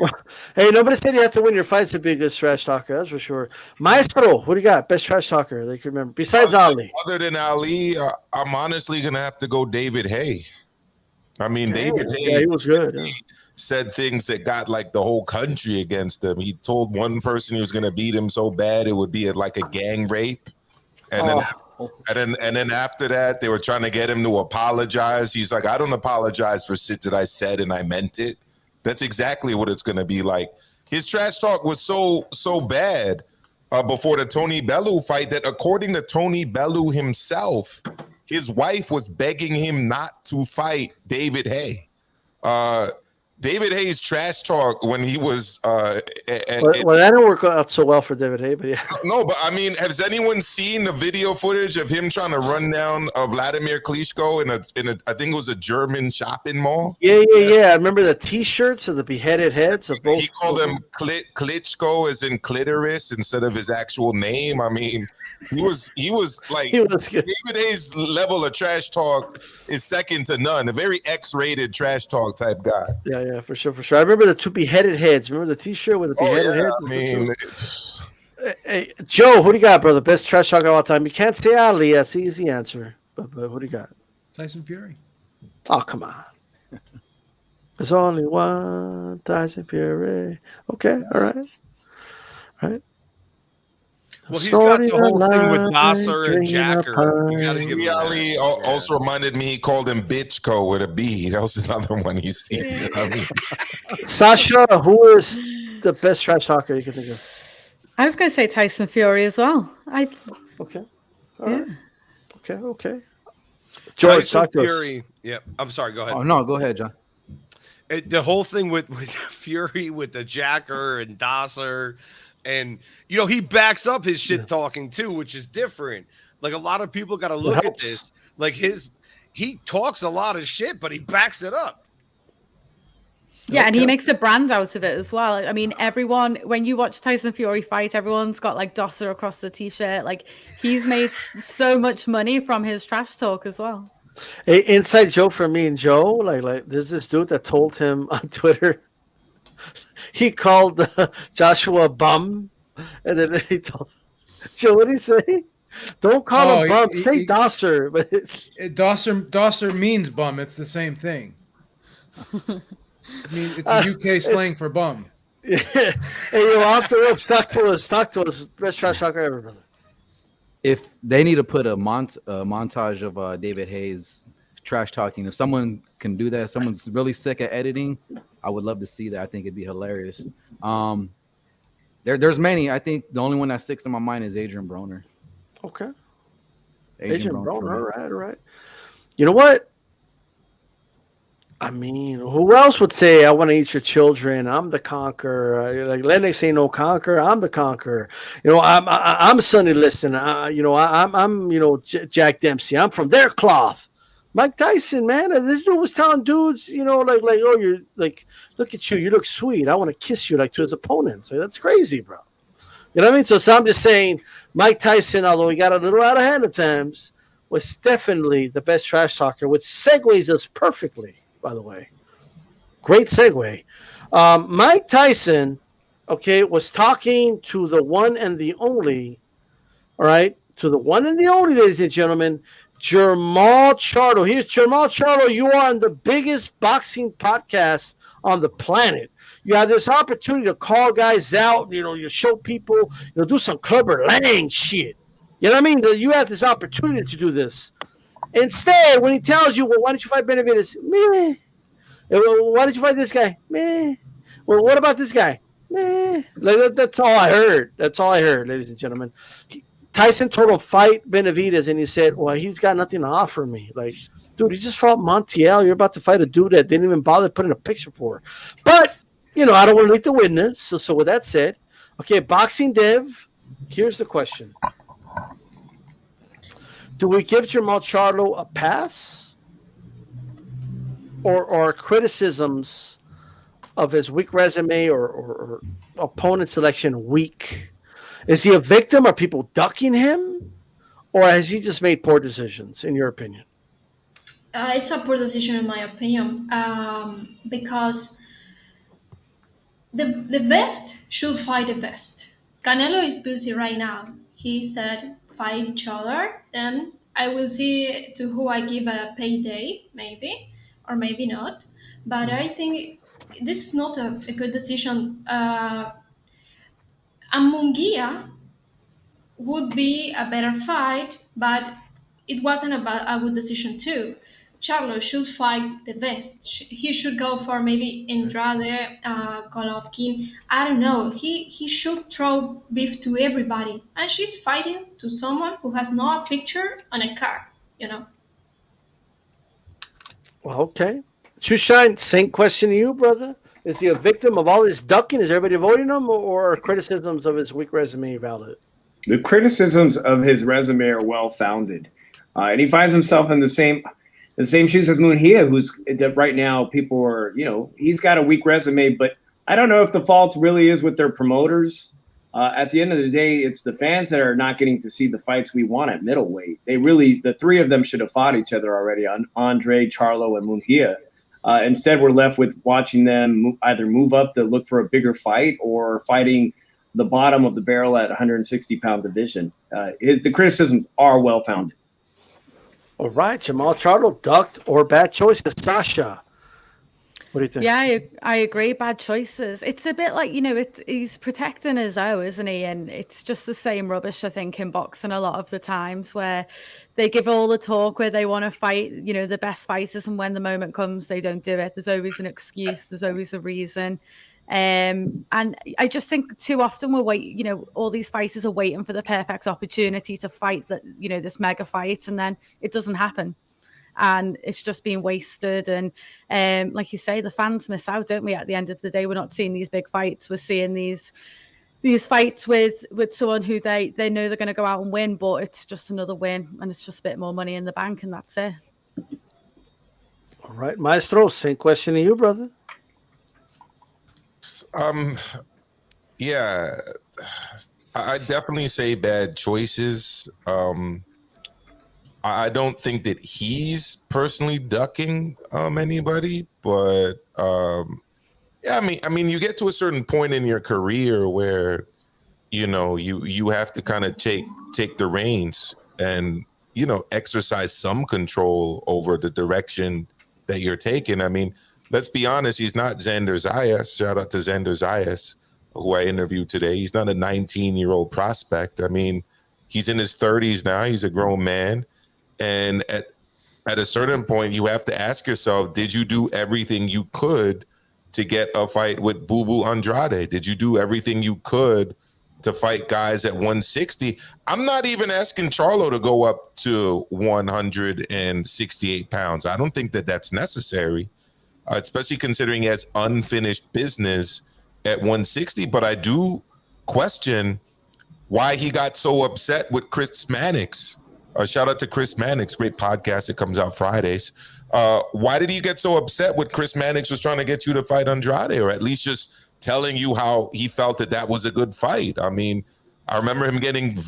Well, hey, nobody said you have to win your fights to be a good trash talker. That's for sure. Maestro, who do you got? Best trash talker they can remember besides Ali. Other than Ali, I'm honestly gonna have to go David Haye. I mean, David Haye, he was good. Yeah. Said things that got like the whole country against him. He told one person he was going to beat him so bad it would be like a gang rape, and then after that they were trying to get him to apologize. He's like, I don't apologize for shit that I said and I meant it. That's exactly what it's going to be like. His trash talk was so bad before the Tony Bellew fight that according to Tony Bellew himself, his wife was begging him not to fight David Haye. David Haye's trash talk when he was well, that didn't work out so well for David Haye, but yeah. No, but I mean, has anyone seen the video footage of him trying to run down Vladimir Klitschko in a I think it was a German shopping mall? Yeah. I remember the T-shirts of the beheaded heads of both. He called him Klitschko as in clitoris instead of his actual name. I mean, he was like David Haye's level of trash talk is second to none. A very X-rated trash talk type guy. Yeah, for sure. I remember the two beheaded heads. Remember the T-shirt with the beheaded heads? I mean, hey, Joe, who do you got, brother? Best trash talker of all time. You can't say Ali. That's the easy answer. But what do you got? Tyson Fury. Oh, come on. There's only one Tyson Fury. Okay, all right. All right. Well, he's got the whole thing with Nasser and drinking a Jacker. You gotta pint. give him Ali that. also reminded me he called him Bitchko with a B. That was another one you see. I mean, Sasha, who is the best trash talker you can think of? I was going to say Tyson Fury as well. Okay. All right. Okay. George, Tyson talk to us. Fury. Yep. I'm sorry. Go ahead. Oh no, go ahead, John. The whole thing with Fury, with the Jacker and Nasser, and he backs up his shit talking too, which is different. Like, a lot of people got to look at this. Like, he talks a lot of shit, but he backs it up. Yeah, and he makes a brand out of it as well. I mean, everyone, when you watch Tyson Fury fight, everyone's got like Dosser across the t-shirt. Like, he's made so much money from his trash talk as well. Hey, inside joke for me and Joe. Like there's this dude that told him on Twitter. He called Joshua bum, and then he told Joe, what did he say? Don't call him bum. Say Dosser. But Dosser means bum. It's the same thing. I mean, it's a UK slang for bum. Yeah. Hey, you're off the rope. Talk to us. Best trash talker ever, brother. If they need to put a montage of David Hayes trash talking, if someone can do that, someone's really sick at editing, I would love to see that. I think it'd be hilarious. There's many. I think the only one that sticks in my mind is Adrian Broner. Okay. Adrian Broner. All right. You know what? I mean, who else would say, I want to eat your children? I'm the conqueror. Like Lennox ain't no conqueror. I'm the conqueror. I'm Sonny Liston. I'm Jack Dempsey. I'm from their cloth. Mike Tyson, man. This dude was telling dudes, oh, you're like, look at you. You look sweet. I want to kiss you, like, to his opponents. Like, that's crazy, bro. You know what I mean? So I'm just saying, Mike Tyson, although he got a little out of hand at times, was definitely the best trash talker, which segues us perfectly. By the way, great segue. Mike Tyson, was talking to the one and the only, all right, to the one and the only, ladies and gentlemen, Jermall Charlo. Here's Jermall Charlo. You are on the biggest boxing podcast on the planet. You have this opportunity to call guys out, you show people, do some Clubber Lang shit. You know what I mean? You have this opportunity to do this. Instead, when he tells you, well, why don't you fight Benavidez? Meh. Why did you fight this guy? Meh. Well, what about this guy? Meh. Like, that's all I heard. That's all I heard, ladies and gentlemen. Tyson told him fight Benavidez, and he said, well, he's got nothing to offer me. Like, dude, you just fought Montiel. You're about to fight a dude that didn't even bother putting a picture for. But, I don't want to leak the witness. So with that said, Boxing Dev, here's the question. Do we give Jermall Charlo a pass or criticisms of his weak resume or opponent selection weak? Is he a victim? Are people ducking him? Or has he just made poor decisions, in your opinion? It's a poor decision, in my opinion, because the best should fight the best. Canelo is busy right now. He said, fight each other, then I will see to who I give a payday, maybe, or maybe not. But I think this is not a good decision. And Mungia would be a better fight, but it wasn't a good decision too. Charlo should fight the best. He should go for maybe Andrade, Golovkin. I don't know. He should throw beef to everybody. And she's fighting to someone who has no picture on a card, Well, okay. Shushan, same question to you, brother. Is he a victim of all this ducking? Is everybody voting him, or are criticisms of his weak resume valid? The criticisms of his resume are well-founded. And he finds himself in the same shoes as Mungia, who's right now people are, he's got a weak resume, but I don't know if the fault really is with their promoters. At the end of the day, it's the fans that are not getting to see the fights we want at middleweight. The three of them should have fought each other already, on Andre, Charlo, and Mungia. Instead, we're left with watching them either move up to look for a bigger fight or fighting the bottom of the barrel at 160-pound division. The criticisms are well-founded. All right, Jermall Charlo ducked or bad choices. Sasha, what do you think? Yeah, I agree. Bad choices. It's a bit like, he's protecting his own, isn't he? And it's just the same rubbish, I think, in boxing a lot of the times where they give all the talk where they want to fight, the best fighters. And when the moment comes, they don't do it. There's always an excuse. There's always a reason. And I just think too often all these fighters are waiting for the perfect opportunity to fight this mega fight. And then it doesn't happen. And it's just being wasted. And like you say, the fans miss out, don't we? At the end of the day, we're not seeing these big fights. We're seeing these fights with someone who they know they're going to go out and win, but it's just another win, and it's just a bit more money in the bank, and that's it. All right, Maestro, same question to you, brother. Yeah, I definitely say bad choices. I don't think that he's personally ducking anybody, but yeah, I mean, you get to a certain point in your career where you have to kind of take the reins and exercise some control over the direction that you're taking. I mean, let's be honest, he's not Xander Zayas. Shout out to Xander Zayas, who I interviewed today. He's not a 19-year-old prospect. I mean, he's in his 30s now. He's a grown man. And at a certain point, you have to ask yourself, did you do everything you could to get a fight with Boo Boo Andrade? Did you do everything you could to fight guys at 160? I'm not even asking Charlo to go up to 168 pounds. I don't think that that's necessary, especially considering he has unfinished business at 160. But I do question why he got so upset with Chris Mannix. Shout out to Chris Mannix, great podcast that comes out Fridays. Why did he get so upset when Chris Mannix was trying to get you to fight Andrade, or at least just telling you how he felt that was a good fight? I mean, I remember him getting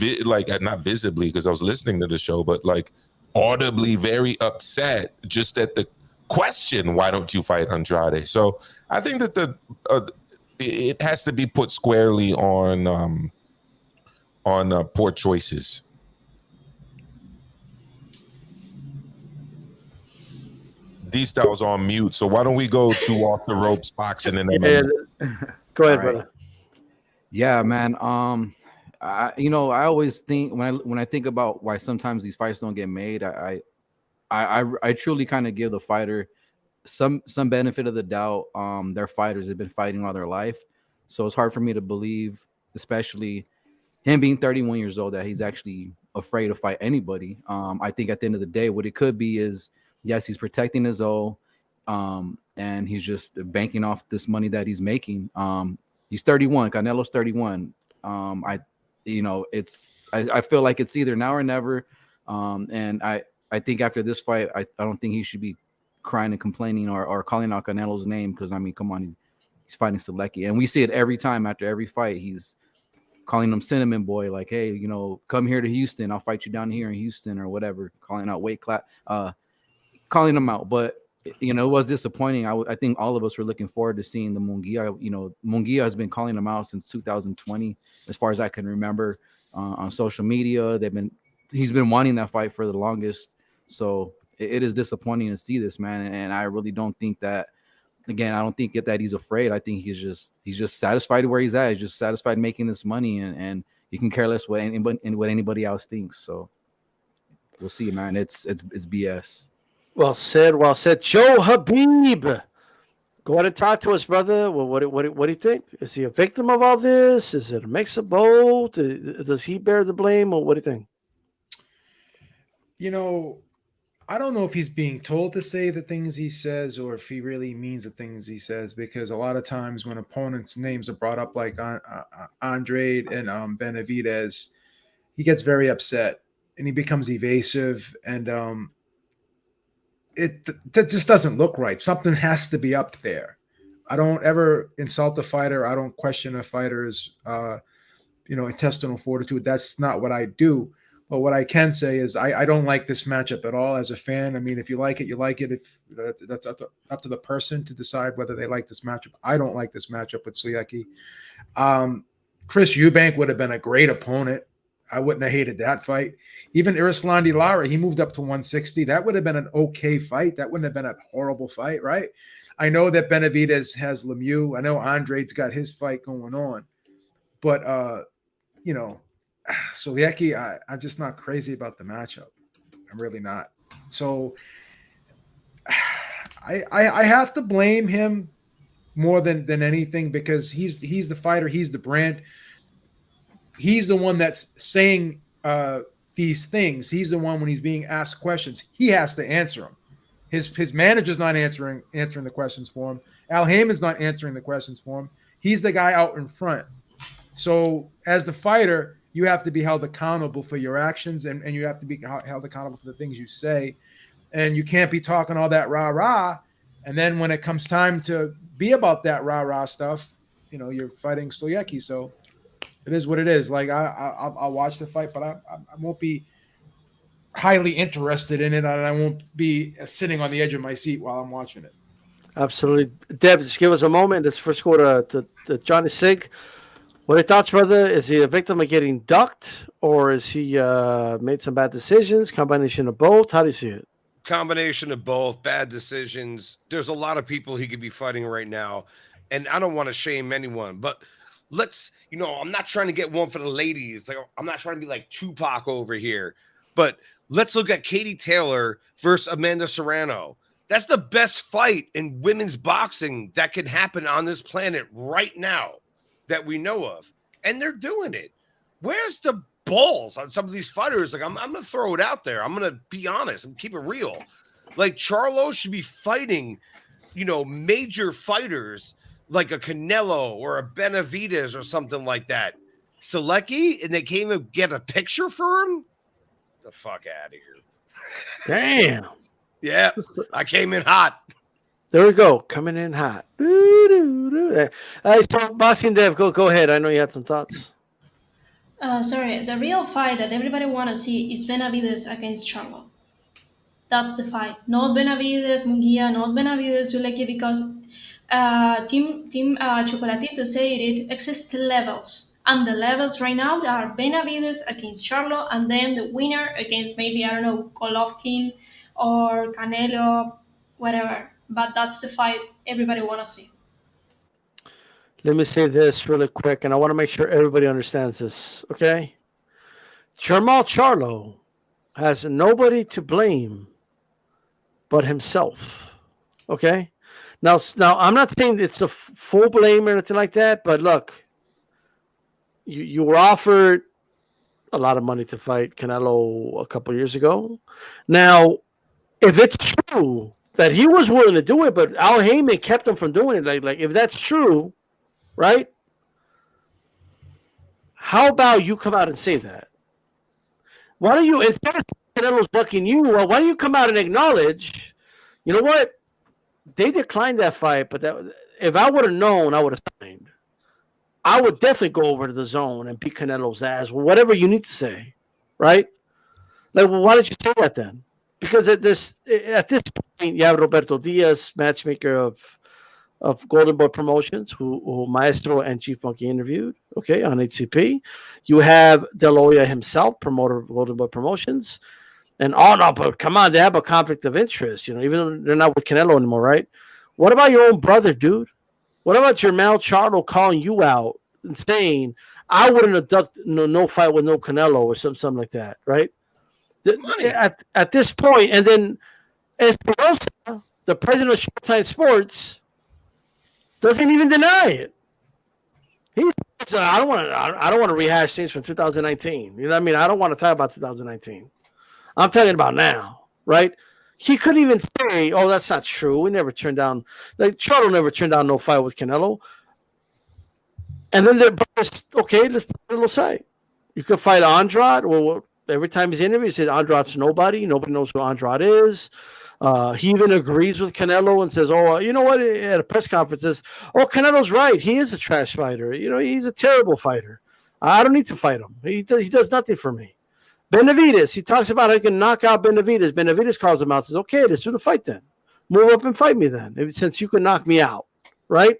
not visibly because I was listening to the show, but like audibly very upset just at the question, why don't you fight Andrade? So I think that it has to be put squarely on poor choices. D-Style's on mute, so why don't we go to off the ropes boxing and MMA? Go ahead, brother. Yeah, man. I always think when I think about why sometimes these fights don't get made, I truly kind of give the fighter some benefit of the doubt. Their fighters have been fighting all their life, so it's hard for me to believe, especially him being 31 years old, that he's actually afraid to fight anybody. I think at the end of the day, what it could be is, yes, he's protecting his own, and he's just banking off this money that he's making. He's 31. Canelo's 31. I feel like it's either now or never. And I think after this fight, I don't think he should be crying and complaining or calling out Canelo's name, because I mean, come on, he's fighting Suleki, and we see it every time after every fight. He's calling him Cinnamon Boy, like, hey, come here to Houston, I'll fight you down here in Houston or whatever. Calling out weight class. Calling them out, but it was disappointing. I think all of us were looking forward to seeing the Mungia. Mungia has been calling them out since 2020, as far as I can remember, on social media. He's been wanting that fight for the longest. So it is disappointing to see this, man. And I really don't think that. Again, I don't think that he's afraid. I think he's just satisfied where he's at. He's just satisfied making this money, and he can care less what anybody else thinks. So we'll see, man. It's BS. Well said. Well said. Joe Habib, go ahead and talk to us, brother. Well, what do you think? Is he a victim of all this? Is it a mix of both? Does he bear the blame, or what do you think? I don't know if he's being told to say the things he says or if he really means the things he says, because a lot of times when opponents' names are brought up, like Andrade and Benavidez, he gets very upset and he becomes evasive, and that just doesn't look right. Something has to be up there. I don't ever insult a fighter. I don't question a fighter's, intestinal fortitude. That's not what I do. But what I can say is I don't like this matchup at all as a fan. I mean, if you like it, you like it. That's up to the person to decide whether they like this matchup. I don't like this matchup with Suleki. Chris Eubank would have been a great opponent. I wouldn't have hated that fight. Even Irislandi Lara, he moved up to 160. That would have been an okay fight. That wouldn't have been a horrible fight, right? I know that Benavidez has Lemieux. I know Andrade's got his fight going on. But, you know, Suleki, I'm just not crazy about the matchup. I'm really not. So I have to blame him more than anything because he's the fighter. He's the brand. He's the one that's saying these things. He's the one when he's being asked questions, he has to answer them. His manager's not answering the questions for him. Al Heyman's not answering the questions for him. He's the guy out in front. So as the fighter, you have to be held accountable for your actions and you have to be held accountable for the things you say. And you can't be talking all that rah-rah. And then when it comes time to be about that rah-rah stuff, you know, you're fighting Suleki. So it is what it is. Like I'll watch the fight, but I won't be highly interested in it, and I won't be sitting on the edge of my seat while I'm watching it. Absolutely, Deb. Just give us a moment. Let's first go to Johnny Sig. What are your thoughts, brother? Is he a victim of getting ducked, or is he made some bad decisions? Combination of both. How do you see it? Combination of both. Bad decisions. There's a lot of people he could be fighting right now, and I don't want to shame anyone, but let's, you know, I'm not trying to get one for the ladies. Like, I'm not trying to be like Tupac over here, but let's look at Katie Taylor versus Amanda Serrano. That's the best fight in women's boxing that can happen on this planet right now that we know of. And they're doing it. Where's the balls on some of these fighters? Like, I'm going to throw it out there. I'm going to be honest and keep it real. Like, Charlo should be fighting, you know, major fighters like a Canelo or a Benavidez or something like that. Suleki, and they came and get a picture for him? The fuck out of here. Damn. Yeah, I came in hot. There we go. Coming in hot. So Boxing Dev, go ahead. I know you had some thoughts. Sorry, the real fight that everybody want to see is Benavidez against Charlo. That's the fight. Not Benavidez, Mungia, not Benavidez, Suleki, because Team Chocolatito said it exists levels. And the levels right now are Benavidez against Charlo, and then the winner against maybe, I don't know, Golovkin or Canelo, whatever. But that's the fight everybody want to see. Let me say this really quick, and I want to make sure everybody understands this, okay? Jermall Charlo has nobody to blame but himself, okay? Now, I'm not saying it's a full blame or anything like that, but look, you were offered a lot of money to fight Canelo a couple years ago. Now, if it's true that he was willing to do it, but Al Heyman kept him from doing it, like if that's true, right? How about you come out and say that? Why don't you, instead of Canelo's ducking you, why don't you come out and acknowledge, you know what? They declined that fight, but if I would have known, I would have signed. I would definitely go over to the zone and beat Canelo's ass, whatever you need to say, right? Like, well, why don't you say that then? Because at this point, you have Roberto Diaz, matchmaker of Golden Boy Promotions, who Maestro and Chief Monkey interviewed, okay, on HCP. You have De La Hoya himself, promoter of Golden Boy Promotions. And no, but come on, they have a conflict of interest, you know, even though they're not with Canelo anymore, right? What about your own brother, dude? What about Jermall Charlo calling you out and saying, I wouldn't have ducked no fight with no Canelo or something like that, right? At this point, and then Espinosa, the president of Showtime Sports, doesn't even deny it. He says, I don't want to rehash things from 2019. You know what I mean? I don't want to talk about 2019. I'm talking about now, right? He couldn't even say, oh, that's not true. We never turned down, like, Charlo never turned down no fight with Canelo. And then okay, let's put it a little aside. You could fight Andrade. Well, every time he's interviewed, he says Andrade's nobody. Nobody knows who Andrade is. He even agrees with Canelo and says, oh, you know what? At a press conference says, oh, Canelo's right. He is a trash fighter. You know, he's a terrible fighter. I don't need to fight him. He does nothing for me. Benavidez, he talks about how he can knock out Benavidez. Benavidez calls him out and says, okay, let's do the fight then. Move up and fight me then, since you can knock me out, right?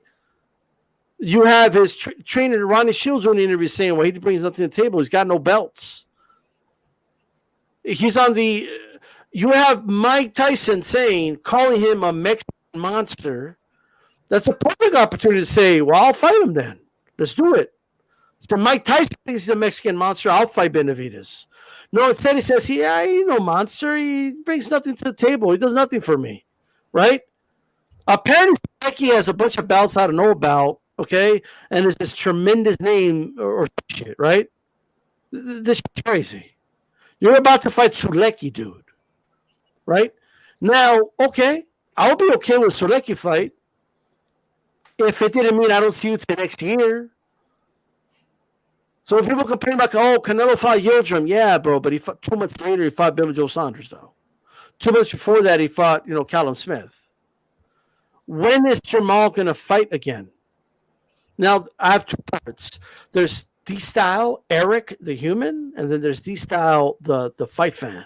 You have his trainer, Ronnie Shields, on the interview saying, well, he brings nothing to the table. He's got no belts. He's on the – you have Mike Tyson calling him a Mexican monster. That's a perfect opportunity to say, well, I'll fight him then. Let's do it. So Mike Tyson thinks he's a Mexican monster. I'll fight Benavidez. No, instead he says, he's no monster. He brings nothing to the table. He does nothing for me, right? Apparently, Suleki has a bunch of belts I don't know about, okay? And it's this tremendous name or shit, right? This is crazy. You're about to fight Suleki, dude, right? Now, okay, I'll be okay with Suleki fight if it didn't mean I don't see you till next year. So if people complain about, Canelo fought Yildirim. Yeah, bro, but 2 months later, he fought Billy Joe Saunders, though. 2 months before that, he fought, Callum Smith. When is Jermall going to fight again? Now, I have two parts. There's D-Style, Eric, the human, and then there's D-Style, the fight fan.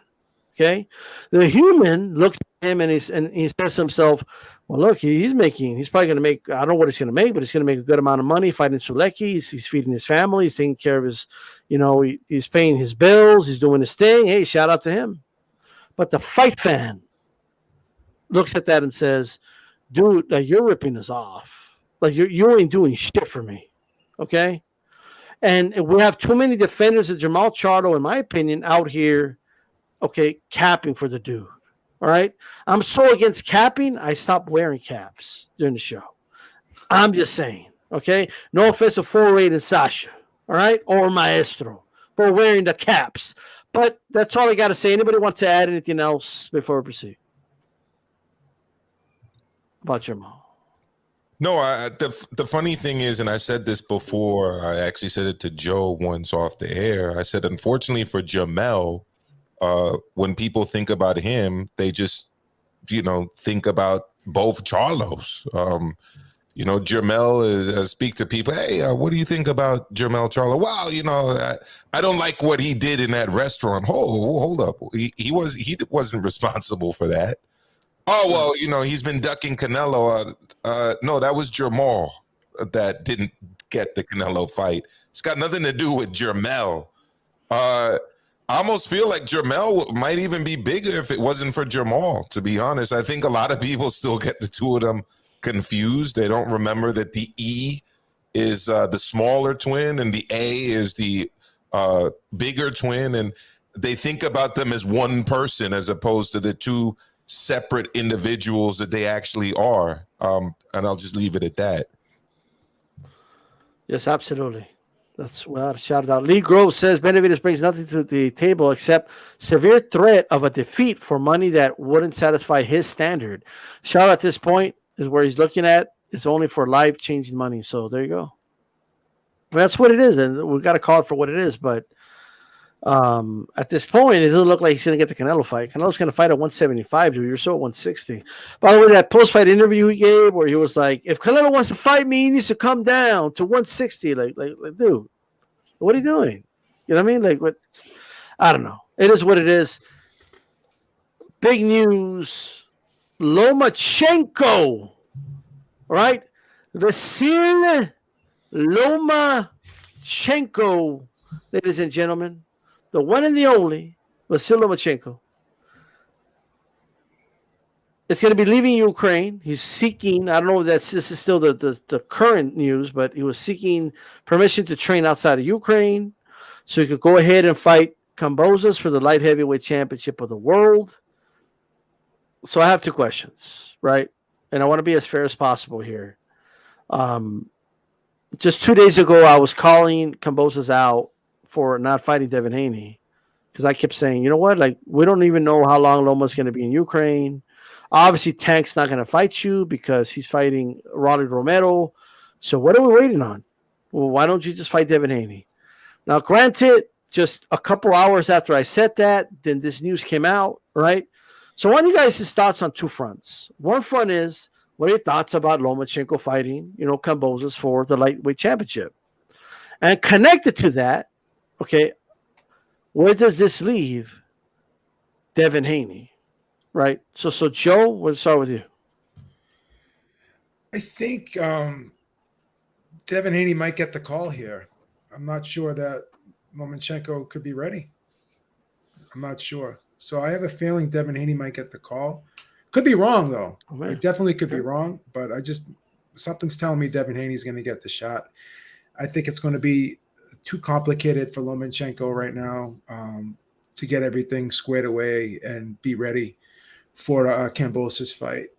Okay? The human looks at him and he says to himself, well, look, he's probably going to make, I don't know what he's going to make, but he's going to make a good amount of money fighting Suleki. He's feeding his family. He's taking care of his, he's paying his bills. He's doing his thing. Hey, shout out to him. But the fight fan looks at that and says, dude, like, you're ripping us off. Like, you ain't doing shit for me. Okay? And we have too many defenders of Jermall Charlo, in my opinion, out here, okay, capping for the dude. All right. I'm so against capping, I stopped wearing caps during the show. I'm just saying. Okay. No offense to 408 and Sasha. All right. Or Maestro for wearing the caps. But that's all I got to say. Anybody want to add anything else before we proceed? About Jermall? No, the funny thing is, and I said this before, I actually said it to Joe once off the air. I said, unfortunately for Jermall, when people think about him, they just, think about both Charlos. Jermall speak to people. Hey, what do you think about Jermall Charlo? Well, I don't like what he did in that restaurant. Hold up. He wasn't responsible for that. Oh, well, he's been ducking Canelo. No, that was Jermall that didn't get the Canelo fight. It's got nothing to do with Jermall. I almost feel like Jermall might even be bigger if it wasn't for Jermall, to be honest. I think a lot of people still get the two of them confused. They don't remember that the E is the smaller twin and the A is the bigger twin. And they think about them as one person as opposed to the two separate individuals that they actually are. And I'll just leave it at that. Yes, absolutely. That's well, shout out. Lee Grove says Benavidez brings nothing to the table except severe threat of a defeat for money that wouldn't satisfy his standard. Shout out at this point is where he's looking at. It's only for life-changing money. So there you go. Well, that's what it is, and we've got to call it for what it is. But at this point, it doesn't look like he's going to get the Canelo fight. Canelo's going to fight at 175, dude. You're still at 160. By the way, that post-fight interview he gave where he was like, if Canelo wants to fight me, he needs to come down to 160. Like, dude, what are you doing? You know what I mean? Like, what? I don't know. It is what it is. Big news. Lomachenko. Right? Vergil Lomachenko, ladies and gentlemen. The one and the only, Vergil Lomachenko, is going to be leaving Ukraine. He's seeking, I don't know if this is still the current news, but he was seeking permission to train outside of Ukraine so he could go ahead and fight Kambosos for the light heavyweight championship of the world. So I have two questions, right? And I want to be as fair as possible here. Just 2 days ago, I was calling Kambosos out for not fighting Devin Haney because I kept saying, you know what? Like, we don't even know how long Loma's going to be in Ukraine. Obviously, Tank's not going to fight you because he's fighting Rolly Romero. So what are we waiting on? Well, why don't you just fight Devin Haney? Now, granted, just a couple hours after I said that, then this news came out, right? So I want you guys' thoughts on two fronts. One front is, what are your thoughts about Lomachenko fighting, Kambosos for the lightweight championship? And connected to that, okay, where does this leave Devin Haney, right? So Joe, we'll start with you. I think Devin Haney might get the call here. I'm not sure that Lomachenko could be ready. I'm not sure. So I have a feeling Devin Haney might get the call. Could be wrong, though. I definitely could be wrong, but something's telling me Devin Haney's going to get the shot. I think it's going to be too complicated for Lomachenko right now to get everything squared away and be ready for a Kambosos fight.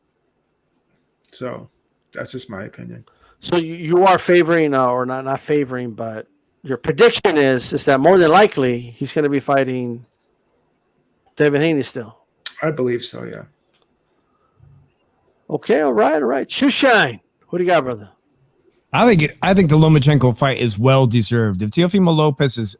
So that's just my opinion. So you are favoring, or not favoring, but your prediction is that more than likely he's going to be fighting Devin Haney still. I believe so, yeah. Okay, all right. Shoeshine, what do you got, brother? I think the Lomachenko fight is well deserved. If Teofimo Lopez is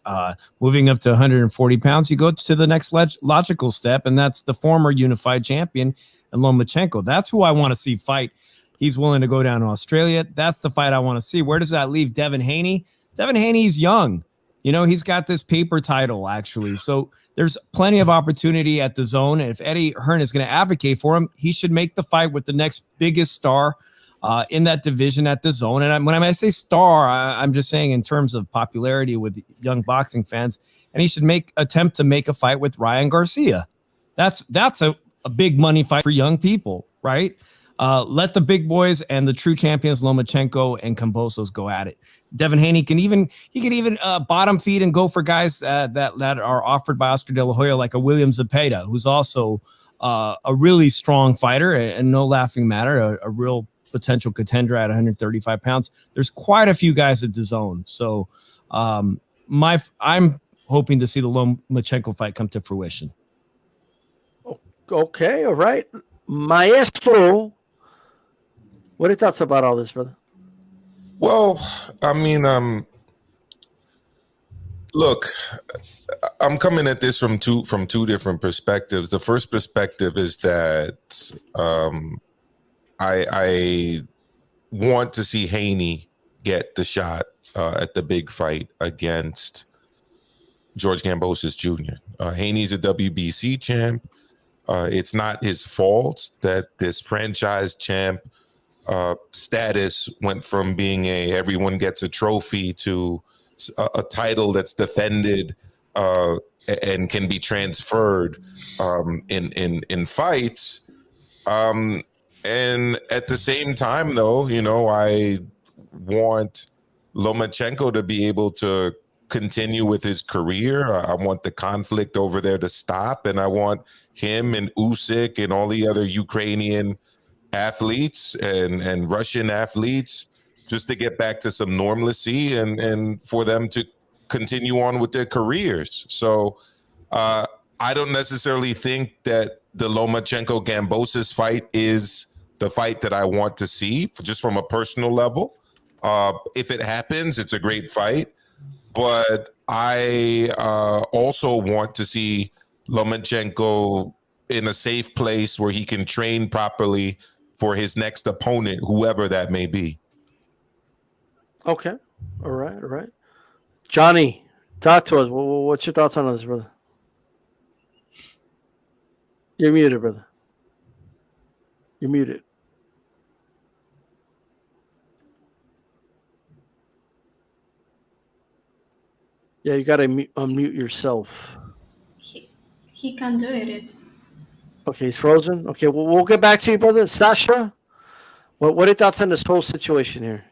moving up to 140 pounds, you go to the next logical step, and that's the former unified champion and Lomachenko. That's who I want to see fight. He's willing to go down to Australia. That's the fight I want to see. Where does that leave Devin Haney? Devin Haney's young. You know, he's got this paper title, actually. So there's plenty of opportunity at the zone. And if Eddie Hearn is going to advocate for him, he should make the fight with the next biggest star in that division at the zone. And when I say star, I'm just saying in terms of popularity with young boxing fans. And he should attempt to make a fight with Ryan Garcia. That's a big money fight for young people, right? Let the big boys and the true champions Lomachenko and Kambosos go at it. Devin Haney can even bottom feed and go for guys that are offered by Oscar De La Hoya, like a William Zepeda, who's also a really strong fighter and no laughing matter, a real potential contender at 135 pounds. There's quite a few guys at the zone. So I'm hoping to see the Lomachenko fight come to fruition. Okay, all right. Maestro, what are your thoughts about all this, brother? Well, I mean, look, I'm coming at this from two different perspectives. The first perspective is that I want to see Haney get the shot at the big fight against George Kambosos Jr. Haney's a WBC champ. It's not his fault that this franchise champ status went from being everyone gets a trophy to a title that's defended and can be transferred in fights. And at the same time, though, you know, I want Lomachenko to be able to continue with his career. I want the conflict over there to stop, and I want him and Usyk and all the other Ukrainian athletes and Russian athletes just to get back to some normalcy and for them to continue on with their careers. So I don't necessarily think that the Lomachenko Kambosos fight is the fight that I want to see, just from a personal level. If it happens, it's a great fight. But I also want to see Lomachenko in a safe place where he can train properly for his next opponent, whoever that may be. Okay. All right. Johnny, talk to us. What's your thoughts on this, brother? You're muted, brother. You're muted. Yeah, you got to unmute yourself. He can do it. Okay, he's frozen. Okay, we'll get back to you, brother. Sasha, what are your thoughts on this whole situation here?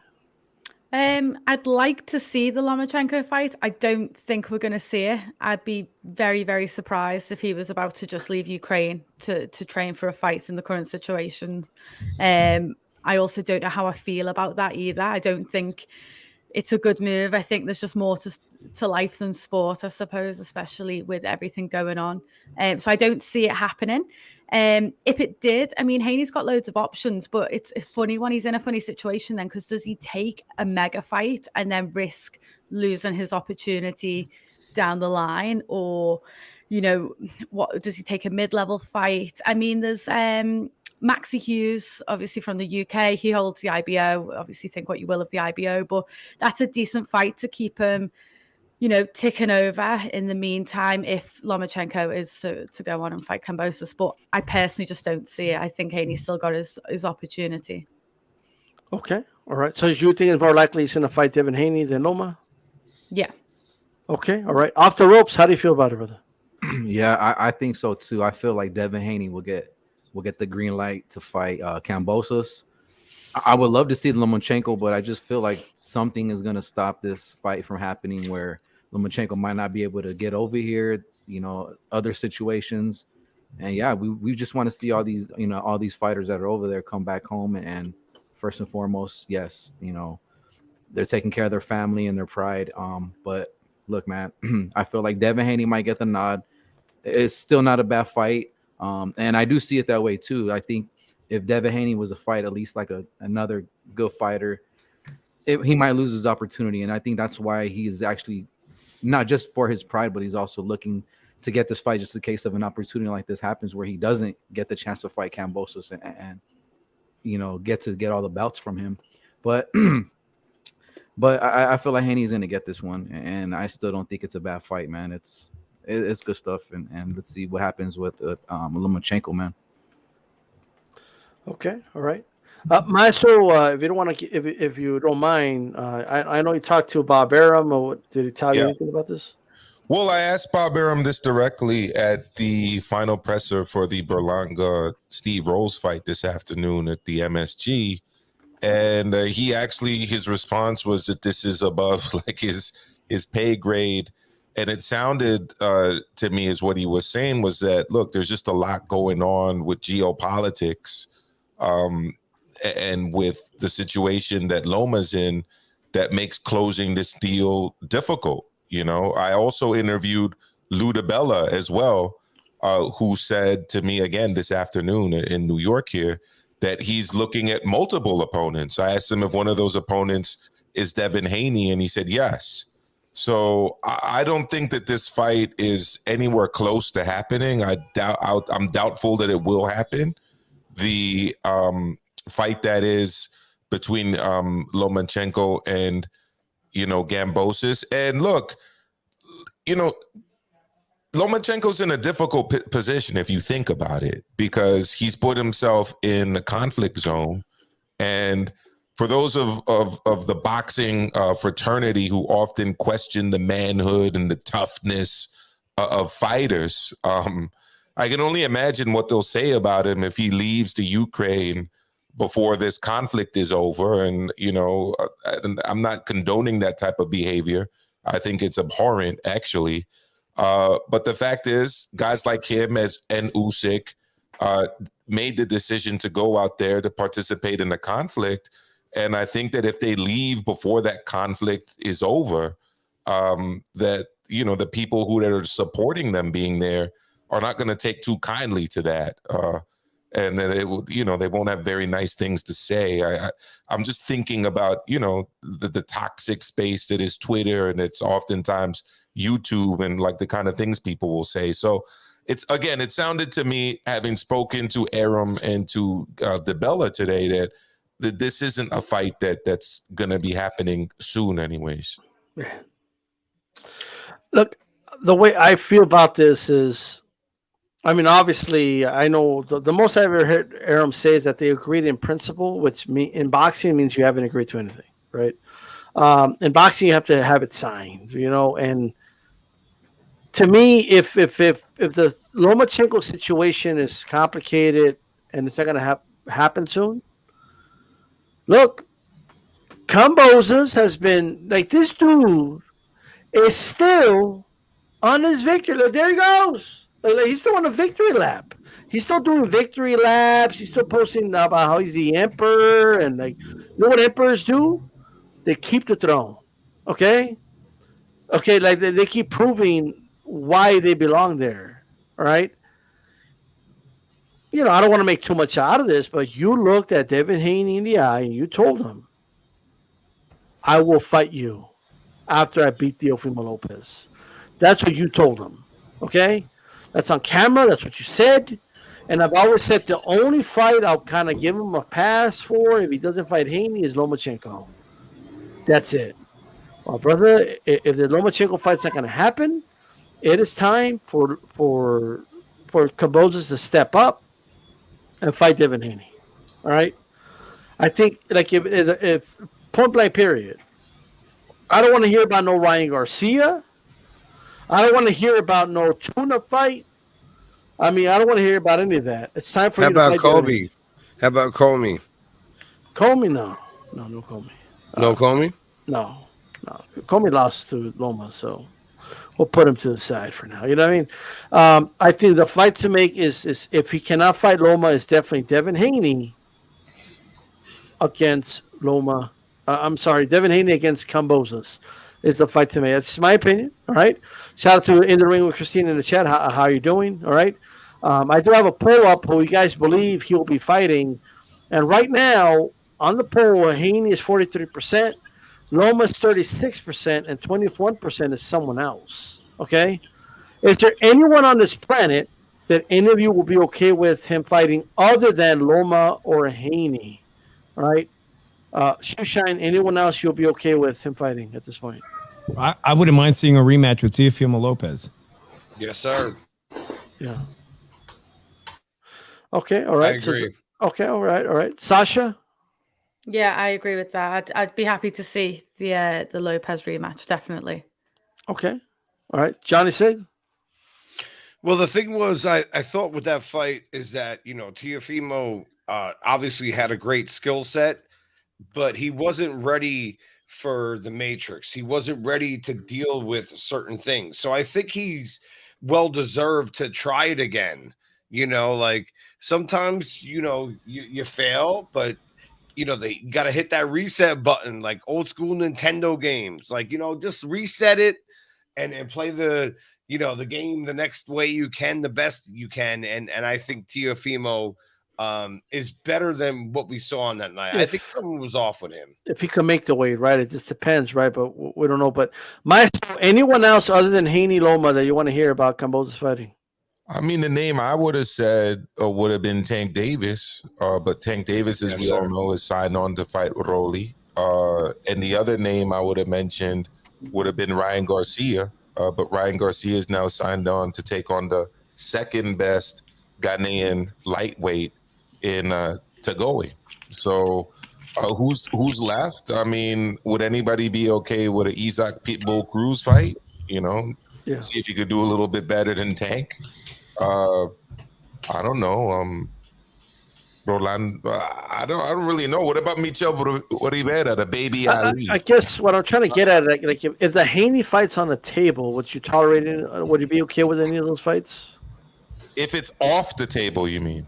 I'd like to see the Lomachenko fight. I don't think we're going to see it. I'd be very, very surprised if he was about to just leave Ukraine to train for a fight in the current situation. I also don't know how I feel about that either. I don't think it's a good move. I think there's just more to life than sport, I suppose, especially with everything going on. So I don't see it happening. If it did, I mean, Haney's got loads of options, but it's funny when he's in a funny situation then, because does he take a mega fight and then risk losing his opportunity down the line? Or, you know, what does he take a mid-level fight? I mean, there's Maxi Hughes, obviously from the UK. He holds the IBO. Obviously, think what you will of the IBO, but that's a decent fight to keep him, you know, ticking over in the meantime if Lomachenko is to go on and fight Kambosos. But I personally just don't see it. I think Haney's still got his opportunity. Okay. All right. So you think it's more likely he's going to fight Devin Haney than Loma? Yeah. Okay. All right. Off the ropes. How do you feel about it, brother? Yeah, I think so too. I feel like Devin Haney will get the green light to fight Kambosos. I would love to see Lomachenko, but I just feel like something is going to stop this fight from happening where Lomachenko might not be able to get over here, other situations. And yeah, we just want to see all these, all these fighters that are over there come back home. And first and foremost, yes, they're taking care of their family and their pride. But look, man, I feel like Devin Haney might get the nod. It's still not a bad fight. And I do see it that way too. I think if Devin Haney was a fight, at least like another good fighter, he might lose his opportunity. And I think that's why he is actually not just for his pride, but he's also looking to get this fight just in case of an opportunity like this happens where he doesn't get the chance to fight Kambosos and get all the belts from him. But I feel like Haney's going to get this one, and I still don't think it's a bad fight, man. It's good stuff, and let's see what happens with Lomachenko, man. Okay, all right, Maestro. If you don't want to, if you don't mind, I know you talked to Bob Arum. Or did he tell you anything about this? Well, I asked Bob Arum this directly at the final presser for the Berlanga Steve Rolls fight this afternoon at the MSG, and his response was that this is above like his pay grade. And it sounded to me as what he was saying was that, look, there's just a lot going on with geopolitics and with the situation that Loma's in that makes closing this deal difficult. I also interviewed Lou DiBella as well, who said to me again this afternoon in New York here that he's looking at multiple opponents. I asked him if one of those opponents is Devin Haney, and he said yes. So I don't think that this fight is anywhere close to happening. I'm doubtful that it will happen. The fight that is between Lomachenko and Kambosos. And look, Lomachenko's in a difficult position if you think about it, because he's put himself in the conflict zone. And for those of the boxing fraternity who often question the manhood and the toughness of fighters, I can only imagine what they'll say about him if he leaves the Ukraine before this conflict is over. And, I'm not condoning that type of behavior. I think it's abhorrent, actually. But the fact is, guys like him and Usyk made the decision to go out there to participate in the conflict. And I think that if they leave before that conflict is over, that, the people who are supporting them being there are not going to take too kindly to that. And then they won't have very nice things to say. I'm just thinking about, the toxic space that is Twitter, and it's oftentimes YouTube, and like the kind of things people will say. So it sounded to me, having spoken to Arum and to DiBella today, that this isn't a fight that's going to be happening soon anyways. Look, the way I feel about this is, obviously, I know the most I've ever heard Arum say is that they agreed in principle, which in boxing means you haven't agreed to anything, right? In boxing, you have to have it signed, and to me, if the Lomachenko situation is complicated and it's not going to happen soon, look, Kambosos has been like, this dude is still on his victory. Like, there he goes. Like, he's still on a victory lap. He's still doing victory laps. He's still posting about how he's the emperor, and like, what emperors do? They keep the throne. Okay, like they keep proving why they belong there. All right. I don't want to make too much out of this, but you looked at Devin Haney in the eye and you told him, I will fight you after I beat Teofimo Lopez. That's what you told him. Okay? That's on camera. That's what you said. And I've always said the only fight I'll kind of give him a pass for if he doesn't fight Haney is Lomachenko. That's it. Well, brother, if the Lomachenko fight's not going to happen, it is time for Kambosos to step up and fight Devin Haney. All right? I think like if point blank period, I don't want to hear about no Ryan Garcia. I don't want to hear about no tuna fight. I mean, I don't want to hear about any of that. It's time for How you to about fight Devin Kobe? Haney. How about Comey? Comey, no Comey. No Comey? No. Comey lost to Loma, so we'll put him to the side for now. You know what I mean? I think the fight to make is if he cannot fight Loma, is definitely Devin Haney against Loma. I'm sorry, Devin Haney against Kambosos is the fight to make. That's my opinion. All right. Shout out to In the Ring with Christine in the chat. How are you doing? All right. I do have a poll up who you guys believe he will be fighting. And right now, on the poll, Haney is 43%, Loma is 36%, and 21% is someone else. Okay? Is there anyone on this planet that any of you will be okay with him fighting other than Loma or Haney? All right? Shoeshine, anyone else you'll be okay with him fighting at this point? I wouldn't mind seeing a rematch with Teofimo Lopez. Yes, sir. Yeah. Okay, all right. I agree. Okay, all right. Sasha? Yeah, I agree with that. I'd be happy to see the Lopez rematch, definitely. Okay. All right. Johnny Sig? Well, the thing was, I thought with that fight is that, Teofimo obviously had a great skill set, but he wasn't ready for the Matrix. He wasn't ready to deal with certain things. So I think he's well deserved to try it again. Like sometimes, you fail, but they got to hit that reset button, like old school Nintendo games, like, just reset it and play the game the next way you can, the best you can. And I think Teofimo is better than what we saw on that night. I think someone was off with him. If he can make the weight, right? It just depends, right? But we don't know. But anyone else other than Haney Loma that you want to hear about Kambosos fighting? I mean, the name I would have said would have been Tank Davis, but Tank Davis, as we all know, is signed on to fight Rolly. And the other name I would have mentioned would have been Ryan Garcia, but Ryan Garcia is now signed on to take on the second best Ghanaian lightweight in Tagoe. So who's left? I mean, would anybody be okay with an Isaac Pitbull Cruz fight? See if you could do a little bit better than Tank. I don't know. Roland, I don't really know. What about Michel Rivera, the baby Ali? I guess what I'm trying to get at, like if the Haney fight's on the table, would you tolerate it? Would you be okay with any of those fights? If it's off the table, you mean?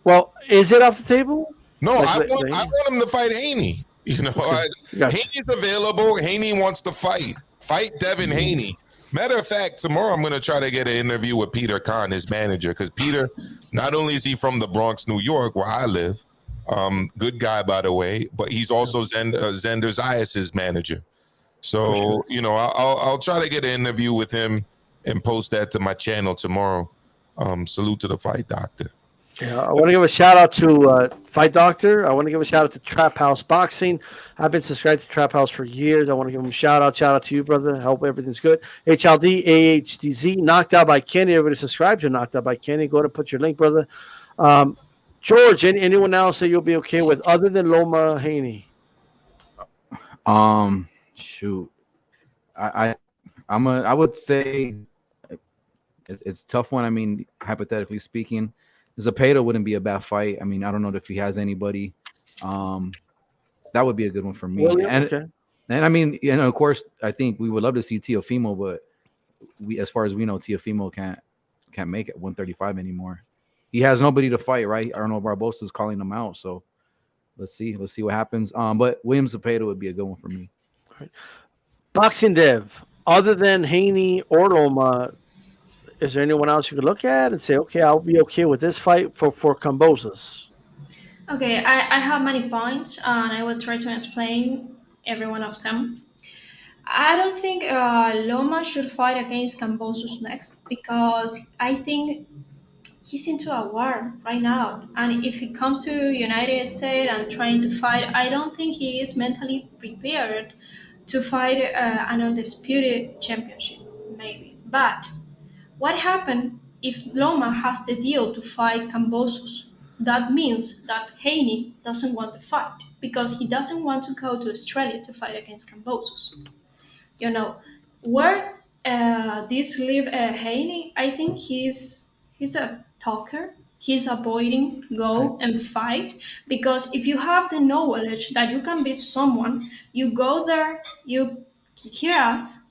Well, is it off the table? No, I want him to fight Haney. Haney's available. Haney wants to fight. Fight Devin Haney. Matter of fact, tomorrow I'm going to try to get an interview with Peter Kahn, his manager, because Peter, not only is he from the Bronx, New York, where I live, good guy, by the way, but he's also Xander Zayas' manager. So, I'll try to get an interview with him and post that to my channel tomorrow. Salute to the Fight Doctor. Yeah, I want to give a shout out to Fight Doctor. I want to give a shout out to Trap House Boxing. I've been subscribed to Trap House for years. I want to give him a shout out. Shout out to you, brother. I hope everything's good. HLD, AHDZ, Knocked Out by Kenny. Everybody subscribe to Knocked Out by Kenny. Go ahead and put your link, brother. George, anyone else that you'll be okay with other than Loma Haney? Shoot, I would say it's a tough one. I mean, hypothetically speaking, Zepeda wouldn't be a bad fight. I mean, I don't know if he has anybody. That would be a good one for me. And I mean, of course, I think we would love to see Teofimo, but as far as we know, Teofimo can't make it 135 anymore. He has nobody to fight, right? Arnold Barbosa is calling him out, so let's see what happens. But William Zepeda would be a good one for me. All right. Boxing Dev, other than Haney or Loma, is there anyone else you could look at and say, okay, I'll be okay with this fight for Kambosos? Okay, I have many points, and I will try to explain every one of them. I don't think Loma should fight against Kambosos next, because I think he's into a war right now. And if he comes to United States and trying to fight, I don't think he is mentally prepared to fight an undisputed championship, maybe. But what happened if Loma has the deal to fight Kambosos? that means that Haney doesn't want to fight because he doesn't want to go to Australia to fight against Kambosos. You know, where this leave Haney, I think he's a talker. He's avoiding go and fight because if you have the knowledge that you can beat someone, you go there, you kick your ass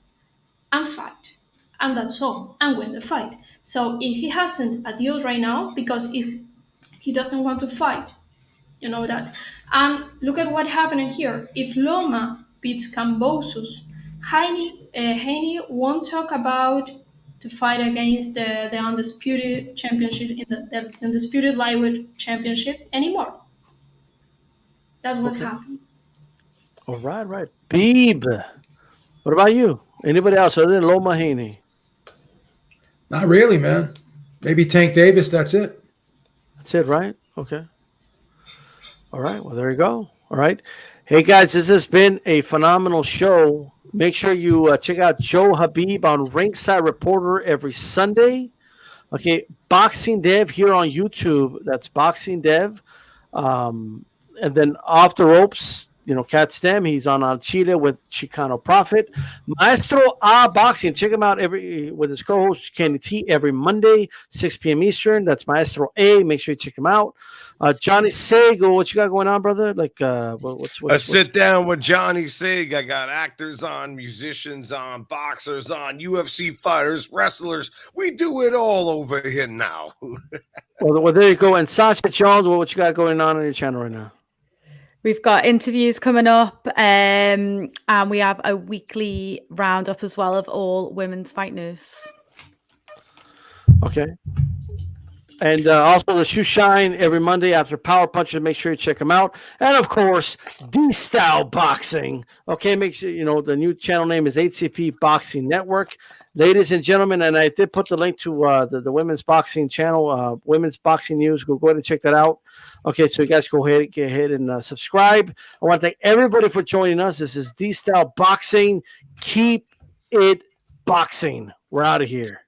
and fight. And that's all, and win the fight. So if he hasn't a deal right now because he doesn't want to fight, you know that. And look at what happened here. If Loma beats Kambosos, Haney won't talk about to fight against the undisputed championship in the undisputed lightweight championship anymore. That's what's happening. All right. Beeb, what about you? Anybody else other than Loma Haney? Not really, man. Maybe Tank Davis. That's it. That's it, right? Okay. All right. Well, there you go. All right. Hey, guys, this has been a phenomenal show. Make sure you check out Joe Habib on Ringside Reporter every Sunday. Okay. Boxing Dev here on YouTube. That's Boxing Dev. And then Off the Ropes, Cat Stem. He's on Chile with Chicano Prophet. Maestro A Boxing. Check him out with his co-host Kenny T every Monday, 6 p.m. Eastern. That's Maestro A. Make sure you check him out. Johnny Sago, what you got going on, brother? Like, what's sit down with Johnny Sig. I got actors on, musicians on, boxers on, UFC fighters, wrestlers. We do it all over here now. well, there you go. And Sasha Jones, what you got going on your channel right now? We've got interviews coming up, and we have a weekly roundup as well of all women's fight news. Okay. And also the Shoe Shine every Monday after Power Punches. Make sure you check them out. And, of course, D-Style Boxing. Okay, make sure, the new channel name is HCP Boxing Network. Ladies and gentlemen, and I did put the link to the women's boxing channel, Women's Boxing News. Go ahead and check that out. Okay, so you guys get ahead and subscribe. I want to thank everybody for joining us. This is D-Style Boxing. Keep it boxing. We're out of here.